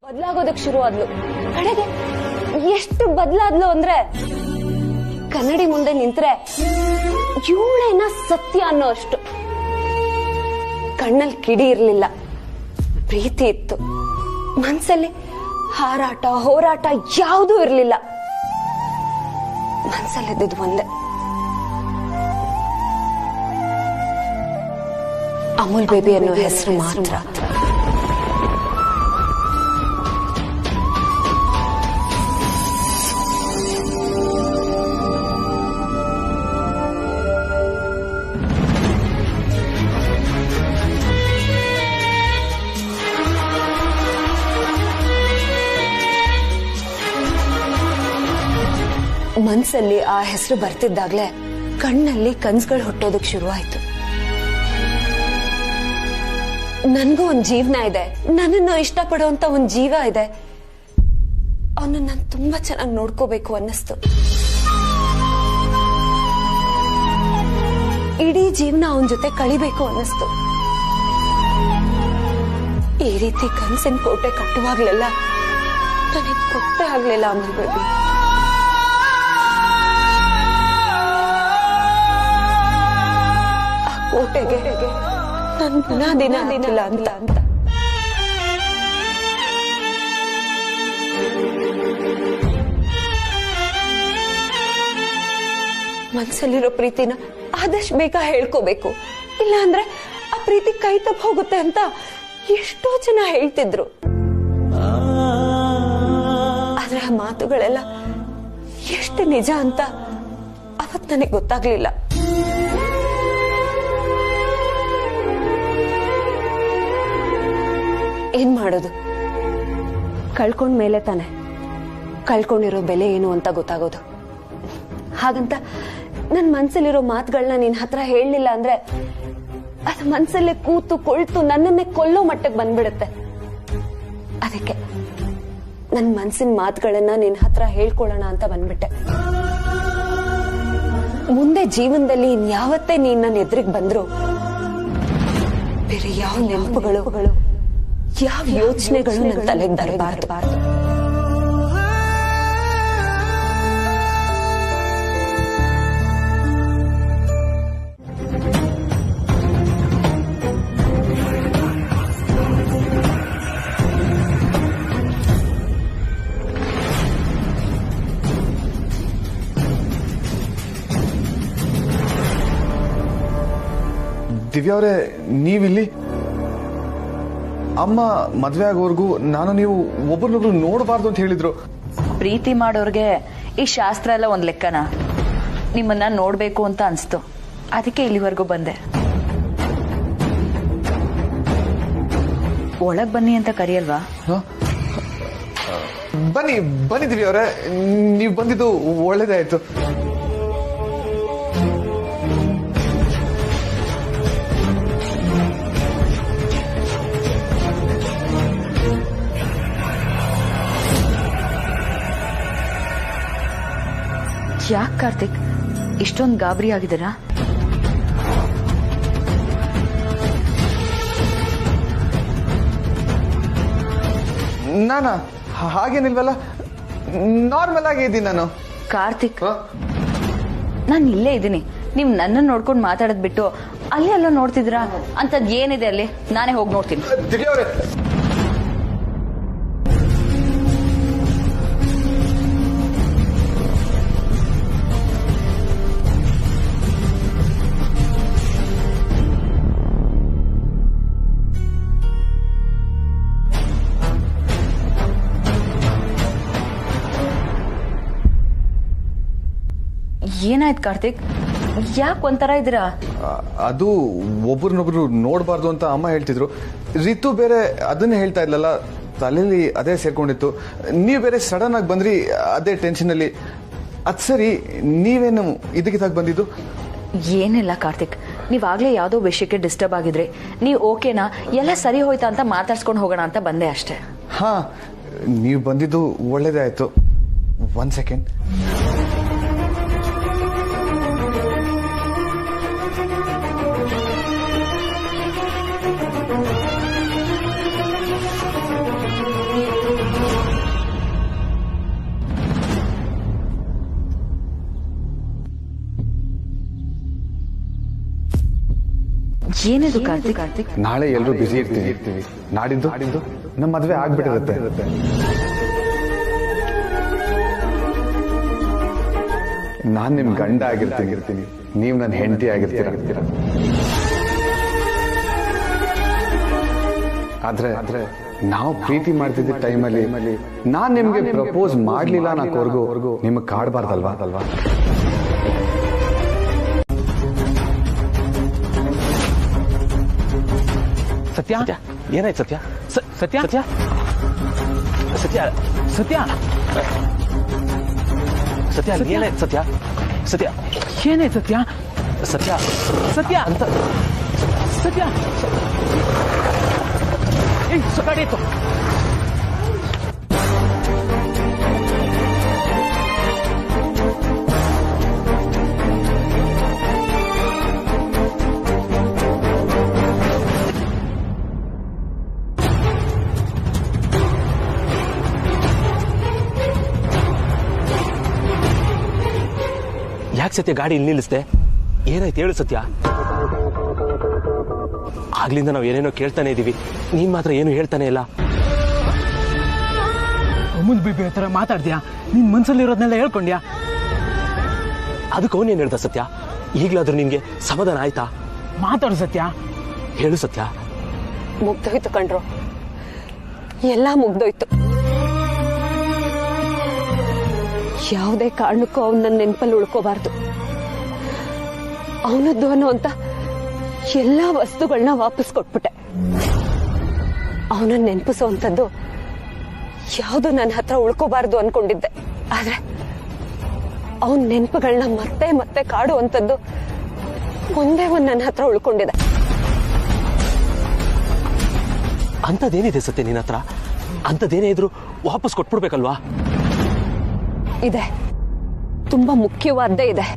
ಬದಲಾಗೋದಕ್ಕೆ ಶುರು ಆದ್ಲು. ಕಡೆಗೆ ಎಷ್ಟು ಬದಲಾದ್ಲು ಅಂದ್ರೆ ಕನ್ನಡಿ ಮುಂದೆ ನಿಂತ್ರೆ ಇವಳೇನ ಸತ್ಯ ಅನ್ನೋ ಅಷ್ಟು. ಕಣ್ಣಲ್ಲಿ ಕಿಡಿ ಇರ್ಲಿಲ್ಲ, ಪ್ರೀತಿ ಇತ್ತು. ಮನ್ಸಲ್ಲಿ ಹಾರಾಟ ಹೋರಾಟ ಯಾವುದೂ ಇರ್ಲಿಲ್ಲ. ಮನ್ಸಲ್ಲಿದ್ದು ಒಂದೇ, ಅಮೂಲ್ ಬೇಬಿ ಅನ್ನೋ ಹೆಸರು ಮಾತ್ರ. ಮನ್ಸಲ್ಲಿ ಆ ಹೆಸರು ಬರ್ತಿದ್ದಾಗ್ಲೇ ಕಣ್ಣಲ್ಲಿ ಕನ್ಸುಗಳು ಹುಟ್ಟೋದಕ್ ಶುರುವಾಯ್ತು. ನನ್ಗೂ ಒಂದ್ ಜೀವನ ಇದೆ, ನನ್ನನ್ನು ಇಷ್ಟಪಡುವಂತ ಒಂದ್ ಜೀವ ಇದೆ. ಅವನನ್ನ ನಾನು ತುಂಬಾ ಚೆನ್ನಾಗಿ ನೋಡ್ಕೋಬೇಕು ಅನ್ನಿಸ್ತು. ಇಡೀ ಜೀವನ ಅವನ ಜೊತೆ ಕಳಿಬೇಕು ಅನ್ನಿಸ್ತು. ಈ ರೀತಿ ಕನ್ಸಿನ ಕೋಟೆ ಕಟ್ಟುವಾಗ್ಲೆಲ್ಲ ನನಗೆ ಗೊತ್ತೇ ಆಗ್ಲಿಲ್ಲ ಅಮೂಲ್ ಬೇಬಿ. ಕೋಟೆಗೆ ನನ್ನ ದಿನ ಅಂತ ಮನ್ಸಲ್ಲಿರೋ ಪ್ರೀತಿನ ಆದಷ್ಟು ಬೇಗ ಹೇಳ್ಕೋಬೇಕು, ಇಲ್ಲ ಅಂದ್ರೆ ಆ ಪ್ರೀತಿ ಕೈ ತಪ್ಪ ಹೋಗುತ್ತೆ ಅಂತ ಎಷ್ಟೋ ಜನ ಹೇಳ್ತಿದ್ರು. ಆದ್ರೆ ಆ ಮಾತುಗಳೆಲ್ಲ ಎಷ್ಟು ನಿಜ ಅಂತ ಅವತ್ ನನಗೆ ಗೊತ್ತಾಗ್ಲಿಲ್ಲ. ಏನ್ ಮಾಡೋದು, ಕಳ್ಕೊಂಡ್ಮೇಲೆ ತಾನೆ ಕಳ್ಕೊಂಡಿರೋ ಬೆಲೆ ಏನು ಅಂತ ಗೊತ್ತಾಗೋದು. ಹಾಗಂತ ನನ್ ಮನ್ಸಲ್ಲಿರೋ ಮಾತುಗಳನ್ನ ನಿನ್ ಹತ್ರ ಹೇಳಲಿಲ್ಲ ಅಂದ್ರೆ ಅದು ಮನ್ಸಲ್ಲೇ ಕೂತು ಕೊಳ್ತು ನನ್ನನ್ನೇ ಕೊಲ್ಲೋ ಮಟ್ಟಕ್ಕೆ ಬಂದ್ಬಿಡುತ್ತೆ. ಅದಕ್ಕೆ ನನ್ ಮನ್ಸಿನ ಮಾತುಗಳನ್ನ ನಿನ್ ಹತ್ರ ಹೇಳ್ಕೊಳ್ಳೋಣ ಅಂತ ಬಂದ್ಬಿಟ್ಟೆ. ಮುಂದೆ ಜೀವನದಲ್ಲಿ ಇನ್ಯಾವತ್ತೇ ನೀನ್ ನನ್ನ ಎದುರಿಗೆ ಬಂದ್ರು ಬೇರೆ ಯಾವ ನೆನಪುಗಳು ಯಾವ ಯೋಚನೆಗಳು ನನ್ನ ತಲೆಗೆ ಬರಬಾರದು. ದಿವ್ಯಾ ಅವರೇ, ನೀವಿಲ್ಲಿ? ಅಮ್ಮ ಮದ್ವೆ ಆಗೋವರೆಗೂ ನಾನು ನೀವು ಒಬ್ಬರನ್ನೊಬ್ರು ನೋಡಬಾರ್ದು ಅಂತ ಹೇಳಿದ್ರು. ಪ್ರೀತಿ ಮಾಡೋರ್ಗೆ ಈ ಶಾಸ್ತ್ರ ಎಲ್ಲ ಒಂದ್ ಲೆಕ್ಕನ. ನಿಮ್ಮನ್ನ ನೋಡ್ಬೇಕು ಅಂತ ಅನ್ಸ್ತು, ಅದಕ್ಕೆ ಇಲ್ಲಿವರೆಗೂ ಬಂದೆ. ಒಳಗ್ ಬನ್ನಿ ಅಂತ ಕರೆಯಲ್ವಾ? ಬನ್ನಿ ಬನ್ನಿ ದಿವ್ಯಾ ಅವರೇ, ನೀವು ಬಂದಿದ್ದು ಒಳ್ಳೇದೇ ಆಯ್ತು. ಯಾಕೆ ಕಾರ್ತಿಕ್ ಇಷ್ಟೊಂದು ಗಾಬರಿ ಆಗಿದ್ದೀರಾ? ನಾನಾ ಹಾಗೇನಿಲ್ವಲ್ಲ, ನಾರ್ಮಲ್ ಆಗಿ ಇದ್ದೀನಿ ನಾನು. ಕಾರ್ತಿಕ್, ನಾನು ಇಲ್ಲೇ ಇದ್ದೀನಿ. ನೀವು ನನ್ನನ್ನು ನೋಡ್ಕೊಂಡು ಮಾತಾಡೋದ್ ಬಿಟ್ಟು ಅಲ್ಲಿ ಎಲ್ಲ ನೋಡ್ತಿದ್ದೀರಾ? ಅಂತದ್ ಏನಿದೆ ಅಲ್ಲಿ? ನಾನೇ ಹೋಗಿ ನೋಡ್ತೀನಿ. ದಿವ್ಯಾ ಅವರೇ, ಏನಾಯ್ತು ಕಾರ್ತಿಕ್? ಯಾಕೆ ಒಂಥರ ಇದ್ದೀರಾ? ಅದು ಒಬ್ರನ್ನೊಬ್ರು ನೋಡಬಾರ್ದು ಅಂತ ಅಮ್ಮ ಹೇಳ್ತಿದ್ರು. ರಿತು ಬೇರೆ ಅದನ್ನೇ ಹೇಳ್ತಾ ಇದ್ಲಲ್ಲ, ತಲೆಯಲ್ಲಿ ಅದೇ ಸೇರ್ಕೊಂಡಿತ್ತು. ನೀವು ಬೇರೆ ಸಡನ್ ಆಗಿ ಬಂದ್ರಿ, ಅದೇ ಟೆನ್ಷನ್ ಅಲ್ಲಿ. ಅದ್ ಸರಿ, ನೀವೇನು ಇದಕ್ಕಿದಾಗ ಬಂದಿದ್ದು? ಏನಿಲ್ಲ ಕಾರ್ತಿಕ್, ನೀವಾಗ್ಲೇ ಯಾವ್ದೋ ವಿಷಯಕ್ಕೆ ಡಿಸ್ಟರ್ಬ್ ಆಗಿದ್ರಿ. ನೀವು ಓಕೆನಾ, ಎಲ್ಲ ಸರಿ ಹೋಯ್ತಾ ಅಂತ ಮಾತಾಡ್ಸ್ಕೊಂಡು ಹೋಗೋಣ ಅಂತ ಬಂದೆ ಅಷ್ಟೇ. ಹಾ, ನೀವು ಬಂದಿದ್ದು ಒಳ್ಳೇದೇ ಆಯ್ತು. 1 ಸೆಕೆಂಡ್. ಏನಿದು ಕಾರ್ತಿಕ್? ನಾಳೆ ಎಲ್ಲರೂ ಬಿಸಿ ಇರ್ತೀವಿ. ನಾಡಿದ್ದು ನಮ್ಮ ಮದ್ವೆ ಆಗ್ಬಿಟ್ಟಿರುತ್ತೆ. ನಾನ್ ನಿಮ್ ಗಂಡ ಆಗಿರ್ತೀನಿ, ನೀವ್ ನನ್ನ ಹೆಂಡತಿ ಆಗಿರ್ತೀರ. ಆದ್ರೆ ನಾವು ಪ್ರೀತಿ ಮಾಡ್ತಿದ್ದ ಟೈಮಲ್ಲಿ ನಾನ್ ನಿಮ್ಗೆ ಪ್ರಪೋಸ್ ಮಾಡ್ಲಿಲ್ಲ ಅನ್ನೋವರೆಗೂ ನಿಮಗ್ ಕಾಡ್ಬಾರ್ದಲ್ವಾ? ಸತ್ಯ ಏನಾಯ್ತು? ಸತ್ಯ ಸತ್ಯ ಸತ್ಯ ಸತ್ಯ ಸತ್ಯ ಸತ್ಯ ಏನಾಯ್ತು? ಸತ್ಯ ಸತ್ಯ ಏನಾಯ್ತು? ಸತ್ಯ ಸತ್ಯ ಸತ್ಯ ಅಂತ ಸತ್ಯ ಗಾಡಿ ಇತ್ತು. ಯಾಕೆ ಸತ್ಯ ಗಾಡಿ ಇಲ್ಲಿ ನಿಲ್ಲಿಸ್ದೆ? ಏನಾಯ್ತು ಹೇಳು ಸತ್ಯ. ಆಗ್ಲಿಂದ ನಾವು ಏನೇನೋ ಕೇಳ್ತಾನೆ ಇದೀವಿ, ನೀನ್ ಮಾತ್ರ ಏನು ಹೇಳ್ತಾನೆ ಇಲ್ಲ. ಅಮುಲ್ ಬಿಬಿ ಹತ್ರ ಮಾತಾಡ್ದ್ಯಾ? ನಿನ್ ಮನ್ಸಲ್ಲಿರೋದ್ನೆಲ್ಲ ಹೇಳ್ಕೊಂಡ್ಯಾ? ಅದಕ್ಕೆ ಅವನೇನ್ ಹೇಳ್ದ ಸತ್ಯ? ಈಗ್ಲಾದ್ರೂ ನಿನ್ಗೆ ಸಮಾಧಾನ ಆಯ್ತಾ? ಮಾತಾಡು ಸತ್ಯ. ಹೇಳು ಸತ್ಯ. ಮುಗ್ದೋಯ್ತು ಕಣ್ರು, ಎಲ್ಲ ಮುಗ್ದೋಯ್ತು. ಯಾವುದೇ ಕಾರಣಕ್ಕೂ ಅವನ್ ನನ್ನ ನೆನಪಲ್ಲಿ ಉಳ್ಕೋಬಾರ್ದು. ಅವನದ್ದು ಅನ್ನೋ ಎಲ್ಲಾ ವಸ್ತುಗಳನ್ನ ವಾಪಸ್ ಕೊಟ್ಬಿಟ್ಟೆ. ಅವನನ್ನ ನೆನಪಿಸೋಂಥದ್ದು ಯಾವುದು ನನ್ನ ಹತ್ರ ಉಳ್ಕೋಬಾರ್ದು ಅನ್ಕೊಂಡಿದ್ದೆ. ಆದ್ರೆ ಅವನ್ ನೆನಪುಗಳನ್ನ ಮತ್ತೆ ಮತ್ತೆ ಕಾಡುವಂಥದ್ದು ಒಂದೇ ಒಂದ್ ನನ್ನ ಹತ್ರ ಉಳ್ಕೊಂಡಿದೆ. ಅಂತದೇನಿದೆ ಸತ್ಯ ನಿನ್ನ ಹತ್ರ? ಅಂತದೇನೇ ಇದ್ರು ವಾಪಸ್ ಕೊಟ್ಬಿಡ್ಬೇಕಲ್ವಾ? ಇದೆ, ತುಂಬಾ ಮುಖ್ಯವಾದ್ದೇ ಇದೆ.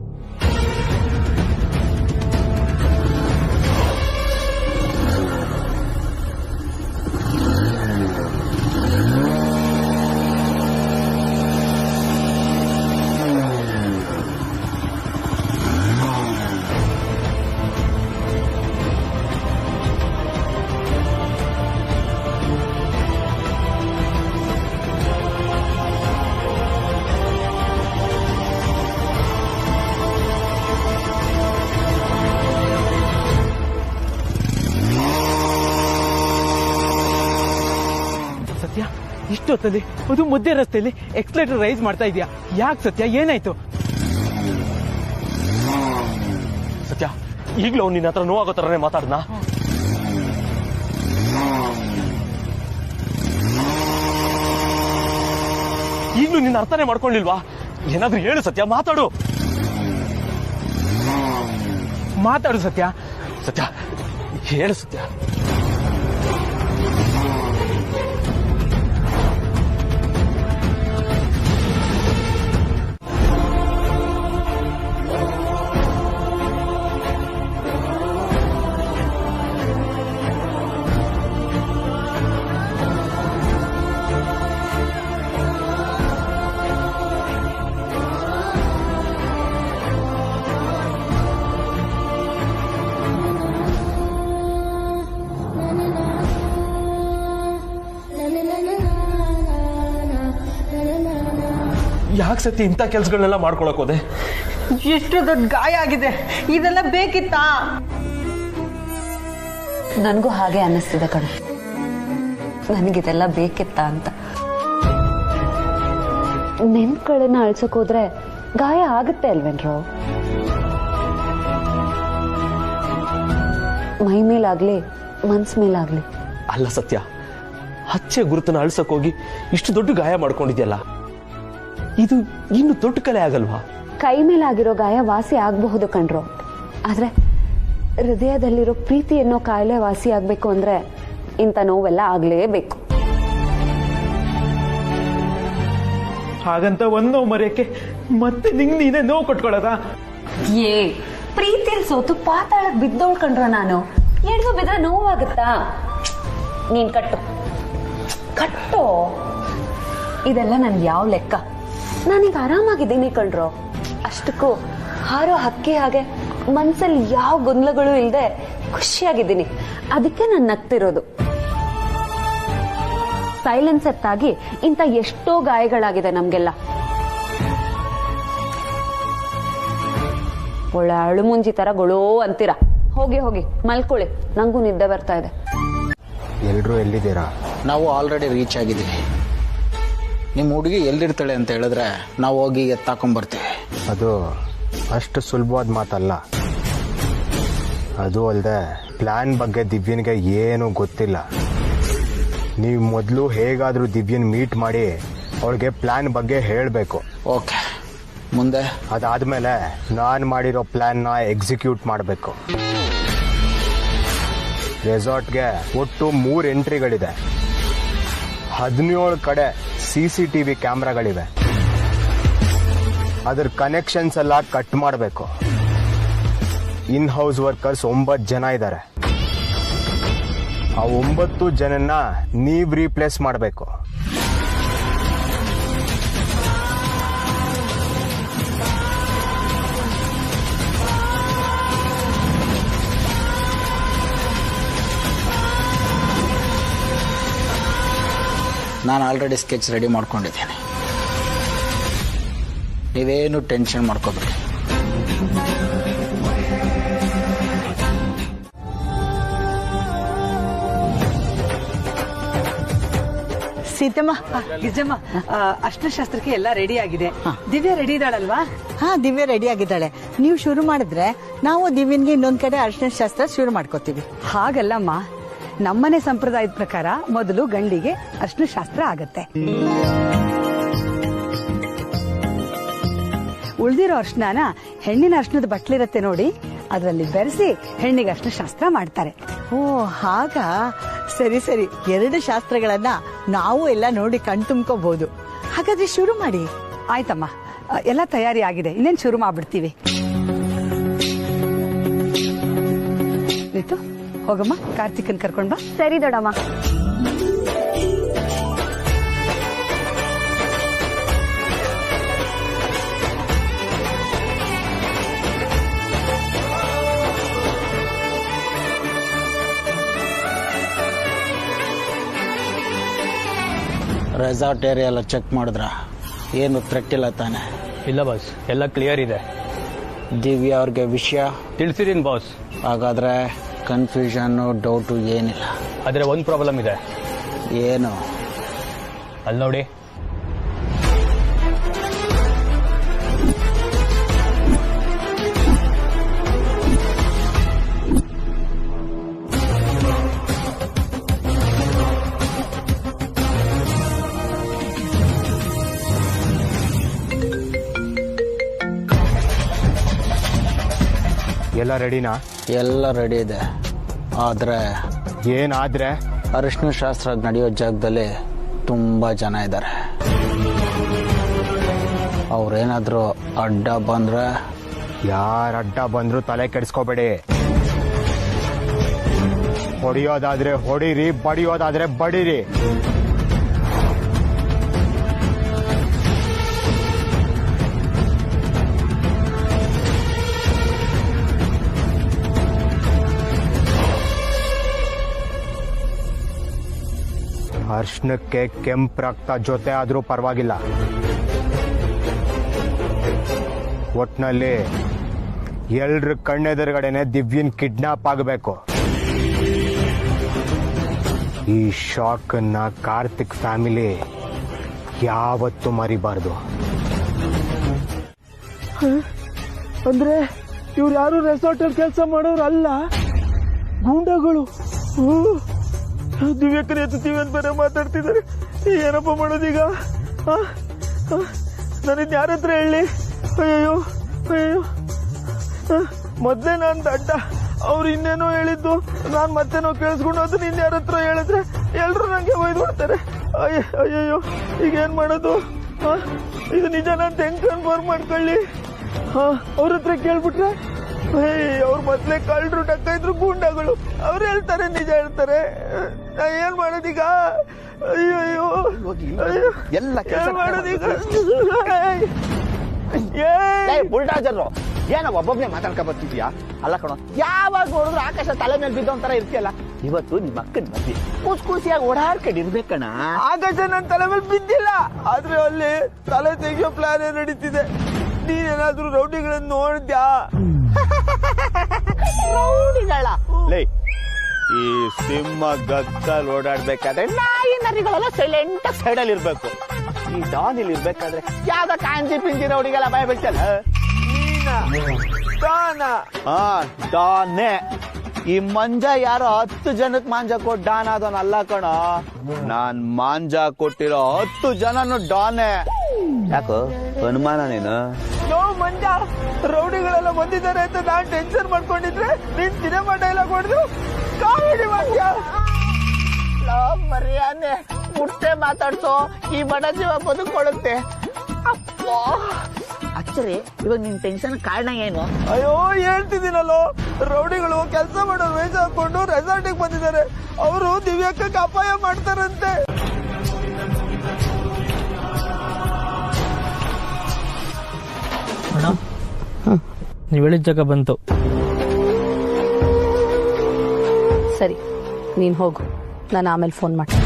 ಇಷ್ಟೊತ್ತಲ್ಲಿ ಅದು ಮಧ್ಯ ರಸ್ತೆಯಲ್ಲಿ ಎಕ್ಸ್ಲೇಟರ್ ರೈಸ್ ಮಾಡ್ತಾ ಇದೆಯಾ? ಯಾಕೆ ಸತ್ಯ, ಏನಾಯ್ತು? ಸತ್ಯ ಈಗ್ಲೂ ಅವ್ನು ನಿನ್ನ ಹತ್ರ ನೋವಾಗೋ ತರನೇ ಮಾತಾಡ್ನಾ? ಈಗ್ಲೂ ನಿನ್ನ ಅರ್ಥನೇ ಮಾಡ್ಕೊಳ್ಳಿಲ್ವಾ? ಏನಾದ್ರೂ ಹೇಳು ಸತ್ಯ, ಮಾತಾಡು. ಮಾತಾಡು ಸತ್ಯ. ಸತ್ಯ ಹೇಳು ಸತ್ಯ. ಯಾಕೆ ಸತ್ಯ ಇಂಥ ಕೆಲ್ಸಗಳನ್ನೆಲ್ಲ ಮಾಡ್ಕೊಳಕ್ ಹೋದೆ? ಎಷ್ಟು ದೊಡ್ಡ ಗಾಯ ಆಗಿದೆ, ಇದೆಲ್ಲ ಬೇಕಿತ್ತಾ? ನನಗೂ ಹಾಗೆ ಅನ್ನಿಸ್ತಿದೆ ಕಣೆ, ನನಗಿದೆಲ್ಲ ಬೇಕಿತ್ತ ಅಂತ. ನೆನ್ಪುಗಳನ್ನ ಅಳ್ಸಕ್ ಹೋದ್ರೆ ಗಾಯ ಆಗುತ್ತೆ ಅಲ್ವೇನ್ರೋ? ಮೈ ಮೇಲಾಗ್ಲಿ ಮನ್ಸ್ ಮೇಲಾಗ್ಲಿ. ಅಲ್ಲ ಸತ್ಯ, ಹಚ್ಚೆ ಗುರುತನ ಅಳ್ಸಕ್ ಹೋಗಿ ಇಷ್ಟು ದೊಡ್ಡ ಗಾಯ ಮಾಡ್ಕೊಂಡಿದ್ಯಲ್ಲ, ಇದು ಇನ್ನು ದೊಡ್ಡ ಕಲೆ ಆಗಲ್ವಾ? ಕೈ ಮೇಲಾಗಿರೋ ಗಾಯ ವಾಸಿ ಆಗಬಹುದು ಕಣ್ರೋ, ಆದ್ರೆ ಹೃದಯದಲ್ಲಿರೋ ಪ್ರೀತಿ ಅನ್ನೋ ಕಾಯಿಲೆ ವಾಸಿ ಆಗ್ಬೇಕು ಅಂದ್ರೆ ಇಂಥ ನೋವೆಲ್ಲ ಆಗ್ಲೇಬೇಕು. ಹಾಗಂತ ಒಂದ್ ನೋವು ಮರೆಯಕ್ಕೆ ಮತ್ತೆ ನಿಂಗ್ ನೀನೇ ನೋವು ಕೊಟ್ಕೊಳ್ಳೋದ? ಏ ಪ್ರೀತಿಯಲ್ಲಿ ಸೋತು ಪಾತಾಳಕ್ ಬಿದ್ದೋಳ್ ಕಣ್ರೋ ನಾನು. ಎಡ್ದು ಬಿದ್ರೆ ನೋವಾಗುತ್ತಾ? ನೀನ್ ಕಟ್ಟು. ಇದೆಲ್ಲ ನನ್ಗೆ ಯಾವ ಲೆಕ್ಕ? ನಾನೀಗ ಆರಾಮಾಗಿದ್ದೀನಿ ಕಣ್ರೋ. ಅಷ್ಟಕ್ಕೂ ಹಾರೋ ಹಕ್ಕಿ ಹಾಗೆ ಮನ್ಸಲ್ಲಿ ಯಾವ ಗೊಂದಲಗಳು ಇಲ್ಲದೆ ಖುಷಿಯಾಗಿದ್ದೀನಿ. ಅದಕ್ಕೆ ನಾನು ನಗ್ತಿರೋದು. ಸೈಲೆನ್ಸರ್ ತಾಗಿ ಇಂಥ ಎಷ್ಟೋ ಗಾಯಗಳಾಗಿದೆ ನಮ್ಗೆಲ್ಲ. ಒಳ್ಳೆ ಅಳುಮುಂಜಿ ತರ ಗೊಳೋ ಅಂತೀರ. ಹೋಗಿ ಹೋಗಿ ಮಲ್ಕೊಳ್ಳಿ, ನಂಗೂ ನಿದ್ದೆ ಬರ್ತಾ ಇದೆ. ಎಲ್ರೂ ಎಲ್ಲಿದ್ದೀರಾ? ನಾವು ಆಲ್ರೆಡಿ ರೀಚ್ ಆಗಿದ್ದೀವಿ. ನಿಮ್ಮ ಹುಡುಗಿ ಎಲ್ಲಿರ್ತಾಳೆ ಅಂತ ಹೇಳಿದ್ರೆ ನಾವು ಹೋಗಿ ಎತ್ತಾಕೊಂಡ್ಬರ್ತೀವಿ. ಅದು ಅಷ್ಟು ಸುಲಭವಾದ ಮಾತಲ್ಲ. ಅದು ಅಲ್ಲದೆ ಪ್ಲಾನ್ ಬಗ್ಗೆ ದಿವ್ಯನ್ಗೆ ಏನೂ ಗೊತ್ತಿಲ್ಲ. ನೀವು ಮೊದಲು ಹೇಗಾದರೂ ದಿವ್ಯನ್ ಮೀಟ್ ಮಾಡಿ ಅವಳಿಗೆ ಪ್ಲಾನ್ ಬಗ್ಗೆ ಹೇಳಬೇಕು. ಓಕೆ, ಮುಂದೆ ಅದಾದ್ಮೇಲೆ ನಾನು ಮಾಡಿರೋ ಪ್ಲಾನ್ನ ಎಕ್ಸಿಕ್ಯೂಟ್ ಮಾಡಬೇಕು. ರೆಸಾರ್ಟ್ಗೆ ಒಟ್ಟು 3 ಎಂಟ್ರಿಗಳಿದೆ. 17 ಕಡೆ CCTV ಕ್ಯಾಮ್ರಾಗಳಿವೆ. ಅದ್ರ ಕನೆಕ್ಷನ್ಸ್ ಎಲ್ಲ ಕಟ್ ಮಾಡಬೇಕು. ಇನ್ ಹೌಸ್ ವರ್ಕರ್ಸ್ 9 ಜನ ಇದ್ದಾರೆ. ಆ 9 ಜನನ್ನ ನೀವ್ ರೀಪ್ಲೇಸ್ ಮಾಡಬೇಕು. ನಾನು ಆಲ್ರೆಡಿ ಸ್ಕೆಚ್ ರೆಡಿ ಮಾಡ್ಕೊಂಡಿದ್ದೇನೆ. ನೀವೇನು ಟೆನ್ಷನ್ ಮಾಡ್ಕೋಬೇಡಿ. ಸೀತಮ್ಮ, ಗಿಜ್ಜಮ್ಮ, ಅರ್ಶನಶಾಸ್ತ್ರಕ್ಕೆ ಎಲ್ಲ ರೆಡಿ ಆಗಿದೆ. ದಿವ್ಯ ರೆಡಿ ಇದ್ದಾಳಲ್ವಾ? ಹಾ, ದಿವ್ಯ ರೆಡಿ ಆಗಿದ್ದಾಳೆ. ನೀವು ಶುರು ಮಾಡಿದ್ರೆ ನಾವು ದಿವ್ಯನ್ಗೆ ಇನ್ನೊಂದ್ ಕಡೆ ಅರ್ಶನ ಶಾಸ್ತ್ರ ಶುರು ಮಾಡ್ಕೋತೀವಿ. ಹಾಗಲ್ಲಮ್ಮ, ನಮ್ಮನೆ ಸಂಪ್ರದಾಯದ ಪ್ರಕಾರ ಮೊದಲು ಗಂಡಿಗೆ ಅರ್ಶನ ಶಾಸ್ತ್ರ ಆಗತ್ತೆ. ಉಳ್ದಿರೋ ಅರ್ಶನ ಹೆಣ್ಣಿನ ಅರ್ಶನದ ಬಟ್ಲಿರತ್ತೆ ನೋಡಿ, ಅದರಲ್ಲಿ ಬೆರೆಸಿ ಹೆಣ್ಣಿಗೆ ಅರ್ಶನ ಶಾಸ್ತ್ರ ಮಾಡ್ತಾರೆ. ಓ ಹಾಗ, ಸರಿ ಸರಿ. 2 ಶಾಸ್ತ್ರಗಳನ್ನ ನಾವು ಎಲ್ಲ ನೋಡಿ ಕಣ್ತುಂಬ್ಕೋಬಹುದು. ಹಾಗಾದ್ರೆ ಶುರು ಮಾಡಿ. ಆಯ್ತಮ್ಮ, ಎಲ್ಲ ತಯಾರಿ ಆಗಿದೆ. ಇನ್ನೇನು ಶುರು ಮಾಡ್ಬಿಡ್ತೀವಿ. ರೀತು, ಹೋಗಮ್ಮ, ಕಾರ್ತಿಕನ್ ಕರ್ಕೊಂಡ್ ಬಾ. ಸರಿ ದೊಡಮ್ಮ. ರೆಸಾರ್ಟ್ ಏರಿಯಾ ಎಲ್ಲ ಚೆಕ್ ಮಾಡಿದ್ರ? ಏನು ಥ್ರೆಟ್ ಇಲ್ಲ ತಾನೆ? ಇಲ್ಲ ಬಾಸ್, ಎಲ್ಲ ಕ್ಲಿಯರ್ ಇದೆ. ದಿವ್ಯ ಅವ್ರಿಗೆ ವಿಷಯ ತಿಳಿಸಿದೀನಿ ಬಾಸ್. ಹಾಗಾದ್ರೆ ಕನ್ಫ್ಯೂಷನ್ನು ಡೌಟು ಏನಿಲ್ಲ. ಆದ್ರೆ ಒಂದು ಪ್ರಾಬ್ಲಮ್ ಇದೆ. ಏನು? ಅಲ್ಲಿ ನೋಡಿ. ಎಲ್ಲ ರೆಡಿನಾ? ಎಲ್ಲ ರೆಡಿ ಇದೆ. ಆದ್ರೆ ಏನಾದ್ರೆ? ಅರಿಶಿನ ಶಾಸ್ತ್ರ ನಡೆಯೋ ಜಾಗದಲ್ಲಿ ತುಂಬಾ ಜನ ಇದ್ದಾರೆ. ಅವ್ರೇನಾದ್ರೂ ಅಡ್ಡ ಬಂದ್ರೆ? ಯಾರ ಅಡ್ಡ ಬಂದ್ರು ತಲೆ ಕೆಡಿಸ್ಕೋಬೇಡಿ. ಹೊಡಿಯೋದಾದ್ರೆ ಹೊಡೀರಿ, ಬಡಿಯೋದಾದ್ರೆ ಬಡೀರಿ. ಅರ್ಶನಕ್ಕೆ ಕೆಂಪು ರಕ್ತ ಜೊತೆ ಆದ್ರೂ ಪರವಾಗಿಲ್ಲ. ಒಟ್ನಲ್ಲಿ ಎಲ್ರ ಕಣ್ಣೆದುರುಗಡೆನೆ ದಿವ್ಯನ್ ಕಿಡ್ನಾಪ್ ಆಗಬೇಕು. ಈ ಶಾಕ್ ಅನ್ನ ಕಾರ್ತಿಕ್ ಫ್ಯಾಮಿಲಿ ಯಾವತ್ತೂ ಮರಿಬಾರ್ದು. ಅಂದ್ರೆ ಇವ್ರು ಯಾರು ರೆಸಾರ್ಟ್ ಅಲ್ಲಿ ಕೆಲಸ ಮಾಡೋರು ಅಲ್ಲ, ಗೂಂಡಗಳು. ದಿವ್ಯಕ್ಕನ ಎತ್ತೀವಿ ಅಂತ ಬೇರೆ ಮಾತಾಡ್ತಿದ್ದಾರೆ. ಏನಪ್ಪ ಮಾಡೋದೀಗ? ನಾನಿದ್ ಯಾರ ಹತ್ರ ಹೇಳಿ? ಅಯ್ಯೋ ಅಯ್ಯೋ, ಮೊದ್ಲೇ ನಾನು ದಡ್ಡ. ಅವ್ರು ಇನ್ನೇನೋ ಹೇಳಿದ್ದು ನಾನ್ ಮತ್ತೇನೋ ಕೇಳಿಸ್ಕೊಂಡು ಅದನ್ನ ಇನ್ಯಾರ ಹತ್ರ ಹೇಳಿದ್ರೆ ಎಲ್ರು ನಂಗೆ ಒಯ್ದು ಬಿಡ್ತಾರೆ. ಅಯ್ಯಯ್ಯೋ, ಈಗ ಏನ್ ಮಾಡೋದು? ಇದು ನಿಜ ಅಂತ ಹೆಂಗ್ ಕನ್ಫರ್ಮ್ ಮಾಡ್ಕೊಳ್ಳಿ? ಅವ್ರ ಹತ್ರ ಕೇಳ್ಬಿಟ್ರೆ ಅವ್ರು ಮೊದ್ಲೇ ಕಳ್ಳರು, ಡಕ್ಕೈದ್ರು, ಗೂಂಡಗಳು. ಅವ್ರು ಹೇಳ್ತಾರೆ, ನಿಜ ಹೇಳ್ತಾರೆ. ನಾ ಏನ್ ಮಾಡೋದೀಗ? ಅಯ್ಯೋ ಅಯ್ಯೋ, ಎಲ್ಲ ಏನ್ ಮಾಡೋದೀಗ? ಬುಲ್ಡಾಜರ್ ಏನೋ ಒಬ್ಬೊಬ್ನೇ ಮಾತಾಡ್ಕೊ ಬರ್ತಿದ್ಯಾ? ಅಲ್ಲ ಕಣೋ, ಯಾವಾಗ ನೋಡಿದ್ರು ಆಕಾಶ ತಲೆ ಮೇಲೆ ಬಿದ್ದೊಂಥರ ಇರ್ತೀಯಲ್ಲ. ಇವತ್ತು ನಿಮ್ಮ ಅಕ್ಕನ ಮದ್ವೆ, ಕೂಸಿಯಾಗಿ ಓಡಾಡ್ಕೊಂಡಿರ್ಬೇಕಣ್ಣ. ಆಕಾಶ ನನ್ನ ತಲೆ ಮೇಲೆ ಬಿದ್ದಿಲ್ಲ, ಆದ್ರೆ ಅಲ್ಲಿ ತಲೆ ತೆಗೆಯೋ ಪ್ಲಾನ್ ನಡೀತಿದೆ. ನೀನೇನಾದ್ರೂ ರೌಡಿಗಳನ್ನ ನೋಡಿದ್ಯಾ? ರೌಡಿಗಳ ಲೇ, ಈ ಸಿಂಹ ಗದ್ದಲ್ ಓಡಾಡ್ಬೇಕಾದ್ರೆ ನಾಯಿ ನರಿಗಳೆಲ್ಲ ಸೈಲೆಂಟ್ ಸೈಡಲ್ಲಿ ಇರ್ಬೇಕು. ಈ ಡಾನ್ ಇಲ್ಲಿ ಇರ್ಬೇಕಾದ್ರೆ ಯಾವ್ದ ಕಾಂಜಿ ಪಿಂಜಿ ರೌಡಿಗೆಲ್ಲ ಭಯ ಬೀಳ್ತಲ್ಲ. ಡಾನೆ. ಈ ಮಂಜ ಯಾರೋ 10 ಜನಕ್ಕೆ ಮಾಂಜ ಕೊಟ್ಟು ಡಾನ್ ಆದವನಲ್ಲ ಕಣ. ನಾನ್ ಮಾಂಜ ಕೊಟ್ಟಿರೋ 10 ಜನನು ಡಾನೆ. ಯಾಕೋ ಅನುಮಾನ ನೀನು? ಮಂಜ, ರೌಡಿಗಳೆಲ್ಲ ಬಂದಿದ್ದಾರೆ ಅಂತ ನಾನ್ ಟೆನ್ಷನ್ ಮಾಡ್ಕೊಂಡಿದ್ರೆ ನೀನ್ ಸಿನಿಮಾ ಡೈಲಾಗ್ ಹೊಡೆದು ಕಾಮಿಡಿ ಮಂಜ. ಮರ್ಯಾದೆ ಮುಟ್ಟೆ ಮಾತಾಡ್ಸೋ, ಈ ಬಡ ಜೀವ ಬದುಕೊಳ್ಳುತ್ತೆ. ಅಪ್ಪೋ ಅಚ್ಚರಿ, ಇವಾಗ ನಿನ್ ಟೆನ್ಷನ್ ಕಾರಣ ಏನು? ಅಯ್ಯೋ ಹೇಳ್ತಿದ್ದೀನಲ್ಲೋ, ರೌಡಿಗಳು ಕೆಲಸ ಮಾಡೋರು ವೇಷ ಹಾಕೊಂಡು ರೆಸಾರ್ಟಿಗೆ ಬಂದಿದ್ದಾರೆ. ಅವರು ದಿವ್ಯಕ್ಕಕ್ಕೆ ಅಪಾಯ ಮಾಡ್ತಾರಂತೆ. ನೀವು ಹೇಳಿದ ಜಾಗ ಬಂತು. ಸರಿ, ನೀನ್ ಹೋಗು, ನಾನು ಆಮೇಲೆ ಫೋನ್ ಮಾಡ್ತೀನಿ.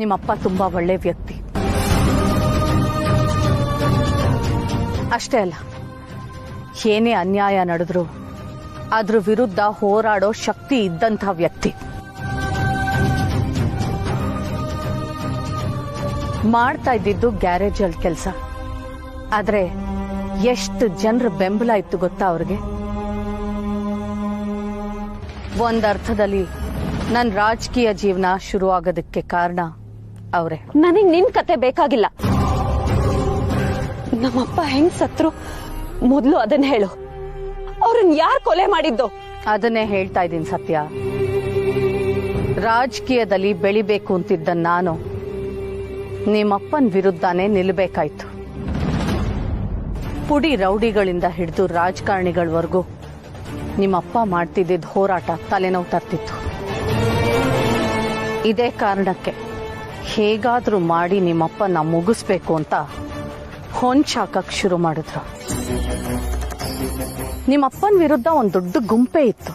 ನಿಮ್ಮಪ್ಪ ತುಂಬಾ ಒಳ್ಳೆ ವ್ಯಕ್ತಿ. ಅಷ್ಟೇ ಅಲ್ಲ, ಏನೇ ಅನ್ಯಾಯ ನಡೆದ್ರು ಅದ್ರ ವಿರುದ್ಧ ಹೋರಾಡೋ ಶಕ್ತಿ ಇದ್ದಂಥ ವ್ಯಕ್ತಿ. ಮಾಡ್ತಾ ಇದ್ದಿದ್ದು ಗ್ಯಾರೇಜ್ ಅಲ್ಲಿ ಕೆಲಸ. ಆದ್ರೆ ಎಷ್ಟು ಜನರ ಬೆಂಬಲ ಇತ್ತು ಗೊತ್ತಾ ಅವ್ರಿಗೆ? ಒಂದರ್ಥದಲ್ಲಿ ನನ್ನ ರಾಜಕೀಯ ಜೀವನ ಶುರು ಆಗೋದಕ್ಕೆ ಕಾರಣ ಅವರೇ. ನನಗ್ ನಿನ್ ಕತೆ ಬೇಕಾಗಿಲ್ಲ. ನಮ್ಮಪ್ಪ ಹೆಂಗ್ ಸತ್ರು ಮೊದ್ಲು ಅದನ್ನ ಹೇಳು. ಅವ್ರನ್ನ ಯಾರು ಕೊಲೆ ಮಾಡಿದ್ದು? ಅದನ್ನೇ ಹೇಳ್ತಾ ಇದ್ದೀನಿ ಸತ್ಯ. ರಾಜಕೀಯದಲ್ಲಿ ಬೆಳಿಬೇಕು ಅಂತಿದ್ದ ನಾನು ನಿಮ್ಮಪ್ಪನ ವಿರುದ್ಧನೇ ನಿಲ್ಲಬೇಕಾಯ್ತು. ಪುಡಿ ರೌಡಿಗಳಿಂದ ಹಿಡಿದು ರಾಜಕಾರಣಿಗಳವರೆಗೂ ನಿಮ್ಮಪ್ಪ ಮಾಡ್ತಿದ್ದ ಹೋರಾಟ ತಲೆನೋವು ತರ್ತಿತ್ತು. ಇದೇ ಕಾರಣಕ್ಕೆ ಹೇಗಾದ್ರೂ ಮಾಡಿ ನಿಮ್ಮಪ್ಪನ ಮುಗಿಸ್ಬೇಕು ಅಂತ ಹೊಂಚಾಕಕ್ ಶುರು ಮಾಡಿದ್ರು. ನಿಮ್ಮಪ್ಪನ ವಿರುದ್ಧ ಒಂದು ದೊಡ್ಡ ಗುಂಪೇ ಇತ್ತು.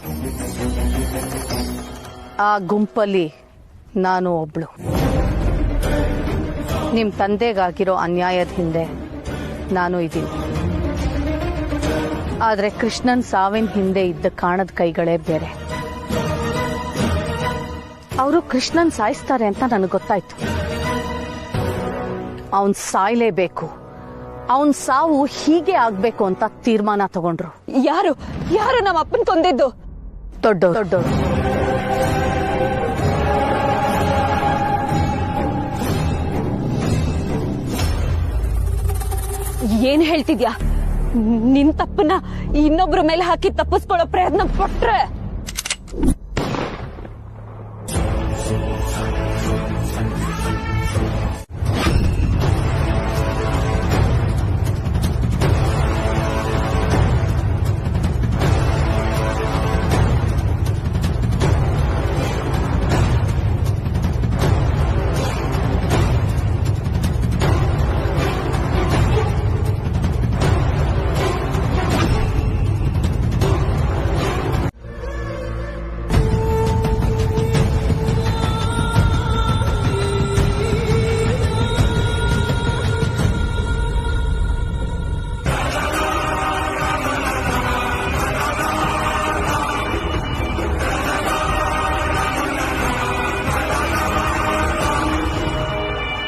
ಆ ಗುಂಪಲ್ಲಿ ನಾನು ಒಬ್ಳು. ನಿಮ್ ತಂದೆಗಾಗಿರೋ ಅನ್ಯಾಯದ ಹಿಂದೆ ನಾನು ಇದ್ದೀನಿ. ಆದ್ರೆ ಕೃಷ್ಣನ್ ಸಾವಿನ ಹಿಂದೆ ಇದ್ದ ಕಾಣದ ಕೈಗಳೇ ಬೇರೆ. ಅವರು ಕೃಷ್ಣನ್ ಸಾಯಿಸ್ತಾರೆ ಅಂತ ನನಗೆ ಗೊತ್ತಾಯ್ತು. ಅವನ್ ಸಾಯ್ಲೇಬೇಕು, ಅವನ್ ಸಾವು ಹೀಗೆ ಆಗ್ಬೇಕು ಅಂತ ತೀರ್ಮಾನ ತಗೊಂಡ್ರು. ಯಾರು ಯಾರು ನಮ್ಮ ಅಪ್ಪನ್ ಕೊಂದಿದ್ದು? ದೊಡ್ಡೋರು. ಏನ್ ಹೇಳ್ತಿದ್ಯಾ? ನಿನ್ ತಪ್ಪನ್ನ ಇನ್ನೊಬ್ರ ಮೇಲೆ ಹಾಕಿ ತಪ್ಪಿಸ್ಕೊಳ್ಳೋ ಪ್ರಯತ್ನ ಪಟ್ರೆ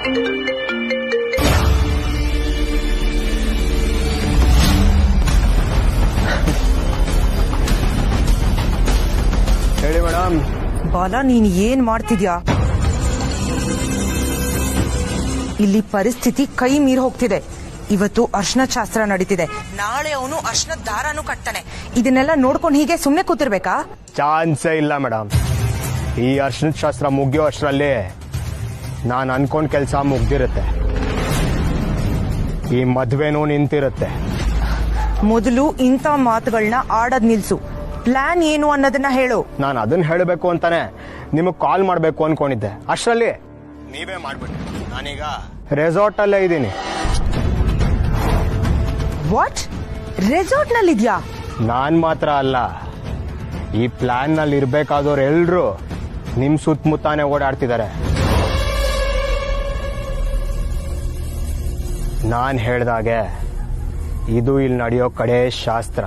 ಹೇಳಿ ಮೇಡಮ್. ಬಾಲ, ನೀನ್ ಏನ್ ಮಾಡ್ತಿದ್ಯಾ? ಇಲ್ಲಿ ಪರಿಸ್ಥಿತಿ ಕೈ ಮೀರಿ ಹೋಗ್ತಿದೆ. ಇವತ್ತು ಅರ್ಶನ ಶಾಸ್ತ್ರ ನಡೀತಿದೆ, ನಾಳೆ ಅವನು ಅರ್ಶನ ದಾರನೂ ಕಟ್ತಾನೆ. ಇದನ್ನೆಲ್ಲ ನೋಡ್ಕೊಂಡು ಹೀಗೆ ಸುಮ್ನೆ ಕೂತಿರ್ಬೇಕಾ? ಚಾನ್ಸೇ ಇಲ್ಲ ಮೇಡಮ್. ಈ ಅರ್ಶನ ಶಾಸ್ತ್ರ ಮುಗಿಯೋ ಅಷ್ಟರಲ್ಲಿ ನಾನು ಅನ್ಕೊಂಡ್ ಕೆಲಸ ಮುಗ್ದಿರುತ್ತೆ, ಈ ಮದ್ವೆನೂ ನಿಂತಿರುತ್ತೆ. ಮೊದಲು ಇಂಥ ಮಾತುಗಳನ್ನ ಆಡೋದ್ ನಿಲ್ಸು. ಪ್ಲಾನ್ ಏನು ಅನ್ನೋದನ್ನ ಹೇಳು. ನಾನು ಅದನ್ನ ಹೇಳಬೇಕು ಅಂತಾನೆ ನಿಮಗ್ ಕಾಲ್ ಮಾಡ್ಬೇಕು ಅನ್ಕೊಂಡಿದ್ದೆ, ಅಷ್ಟರಲ್ಲಿ ನೀವೇ ಮಾಡ್ಬಿಟ್ಟು ನಾನೀಗ ರೆಸಾರ್ಟ್ ಅಲ್ಲೇ ಇದ್ದೀನಿ. ವಾಟ್? ರೆಸಾರ್ಟ್ ನಲ್ಲಿ ಇದ್ಯಾ? ನಾನ್ ಮಾತ್ರ ಅಲ್ಲ, ಈ ಪ್ಲಾನ್ ನಲ್ಲಿ ಇರ್ಬೇಕಾದವ್ರು ಎಲ್ರು ನಿಮ್ ಸುತ್ತಮುತ್ತಾನೆ ಓಡಾಡ್ತಿದ್ದಾರೆ. ನಾನ್ ಹೇಳ್ದಾಗೆ ಇದು ಇಲ್ಲಿ ನಡೆಯೋ ಕಡೆ ಶಾಸ್ತ್ರ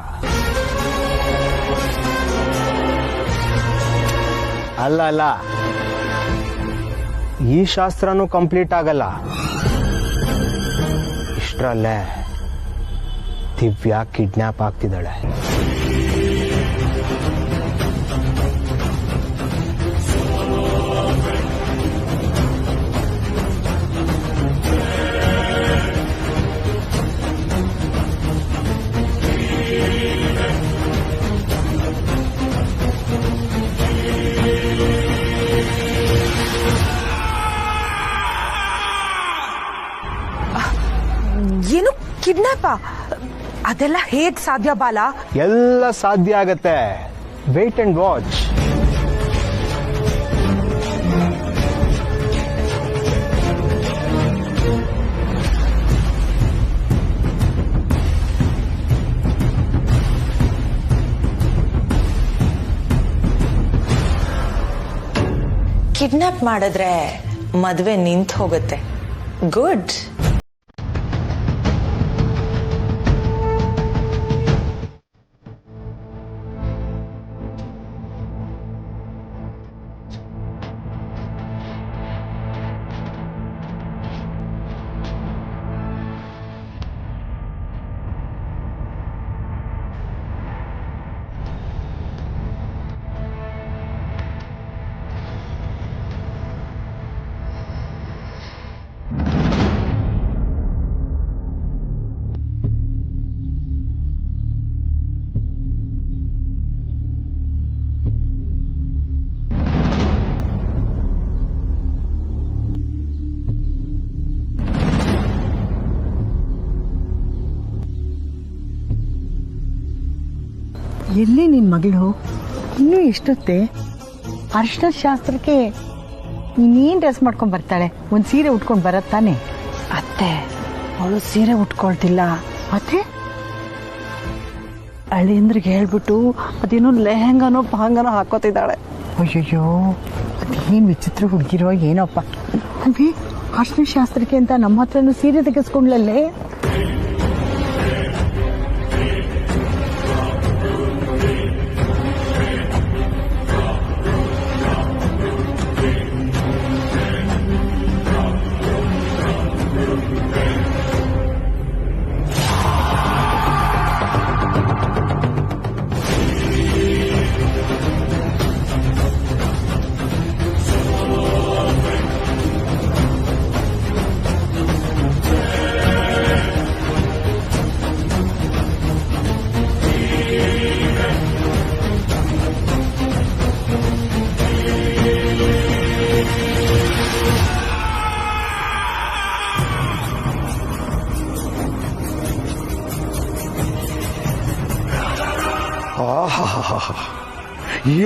ಅಲ್ಲ. ಈ ಶಾಸ್ತ್ರನೂ ಕಂಪ್ಲೀಟ್ ಆಗಲ್ಲ. ಇಷ್ಟರಲ್ಲೇ ದಿವ್ಯಾ ಕಿಡ್ನಾಪ್ ಆಗ್ತಿದ್ದಾಳೆ. ಏನು ಕಿಡ್ನಾಪ? ಅದೆಲ್ಲ ಹೇಗ್ ಸಾಧ್ಯ ಬಾಲ? ಎಲ್ಲ ಸಾಧ್ಯ ಆಗತ್ತೆ. Wait and watch. ಕಿಡ್ನಾಪ್ ಮಾಡಿದ್ರೆ ಮದ್ವೆ ನಿಂತು ಹೋಗುತ್ತೆ. ಗುಡ್. ಎಲ್ಲಿ ನಿನ್ ಮಗಳು? ಇನ್ನೂ ಎಷ್ಟೊತ್ತೆ? ಅರ್ಶನ ಶಾಸ್ತ್ರಕ್ಕೆ ಇನ್ನೇನ್ ಡ್ರೆಸ್ ಮಾಡ್ಕೊಂಡ್ ಬರ್ತಾಳೆ? ಒಂದ್ ಸೀರೆ ಉಟ್ಕೊಂಡ್ ಬರತ್ತಾನೆ. ಅತ್ತೆ, ಅವಳು ಸೀರೆ ಉಟ್ಕೊಳ್ತಿಲ್ಲ. ಮತ್ತೆ ಅಳಿಯಂದ್ರಿಗೆ ಹೇಳ್ಬಿಟ್ಟು ಅದೇನೋ ಲೆಹಂಗಾನೋ ಪಹಂಗಾನೋ ಹಾಕೋತಿದ್ದಾಳೆ. ಅಯ್ಯಯ್ಯೋ, ಅದೇನ್ ವಿಚಿತ್ರ ಹುಡುಗಿರೋ ಏನಪ್ಪ. ಅದೇ ಅರ್ಶನ ಶಾಸ್ತ್ರಕ್ಕೆ ಅಂತ ನಮ್ಮ ಹತ್ರನೂ ಸೀರೆ ತೆಗೆಸ್ಕೊಂಡ್ಲಲ್ಲೇ.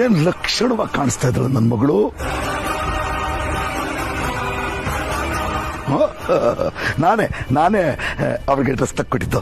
ಏನ್ ಲಕ್ಷಣವಾಗಿ ಕಾಣಿಸ್ತಾ ಇದ್ರು ನನ್ನ ಮಗಳು. ನಾನೇ ಅವ್ರಿಗೆ ಡ್ರೆಸ್ ತಕ್ಕೊಟ್ಟಿದ್ದು.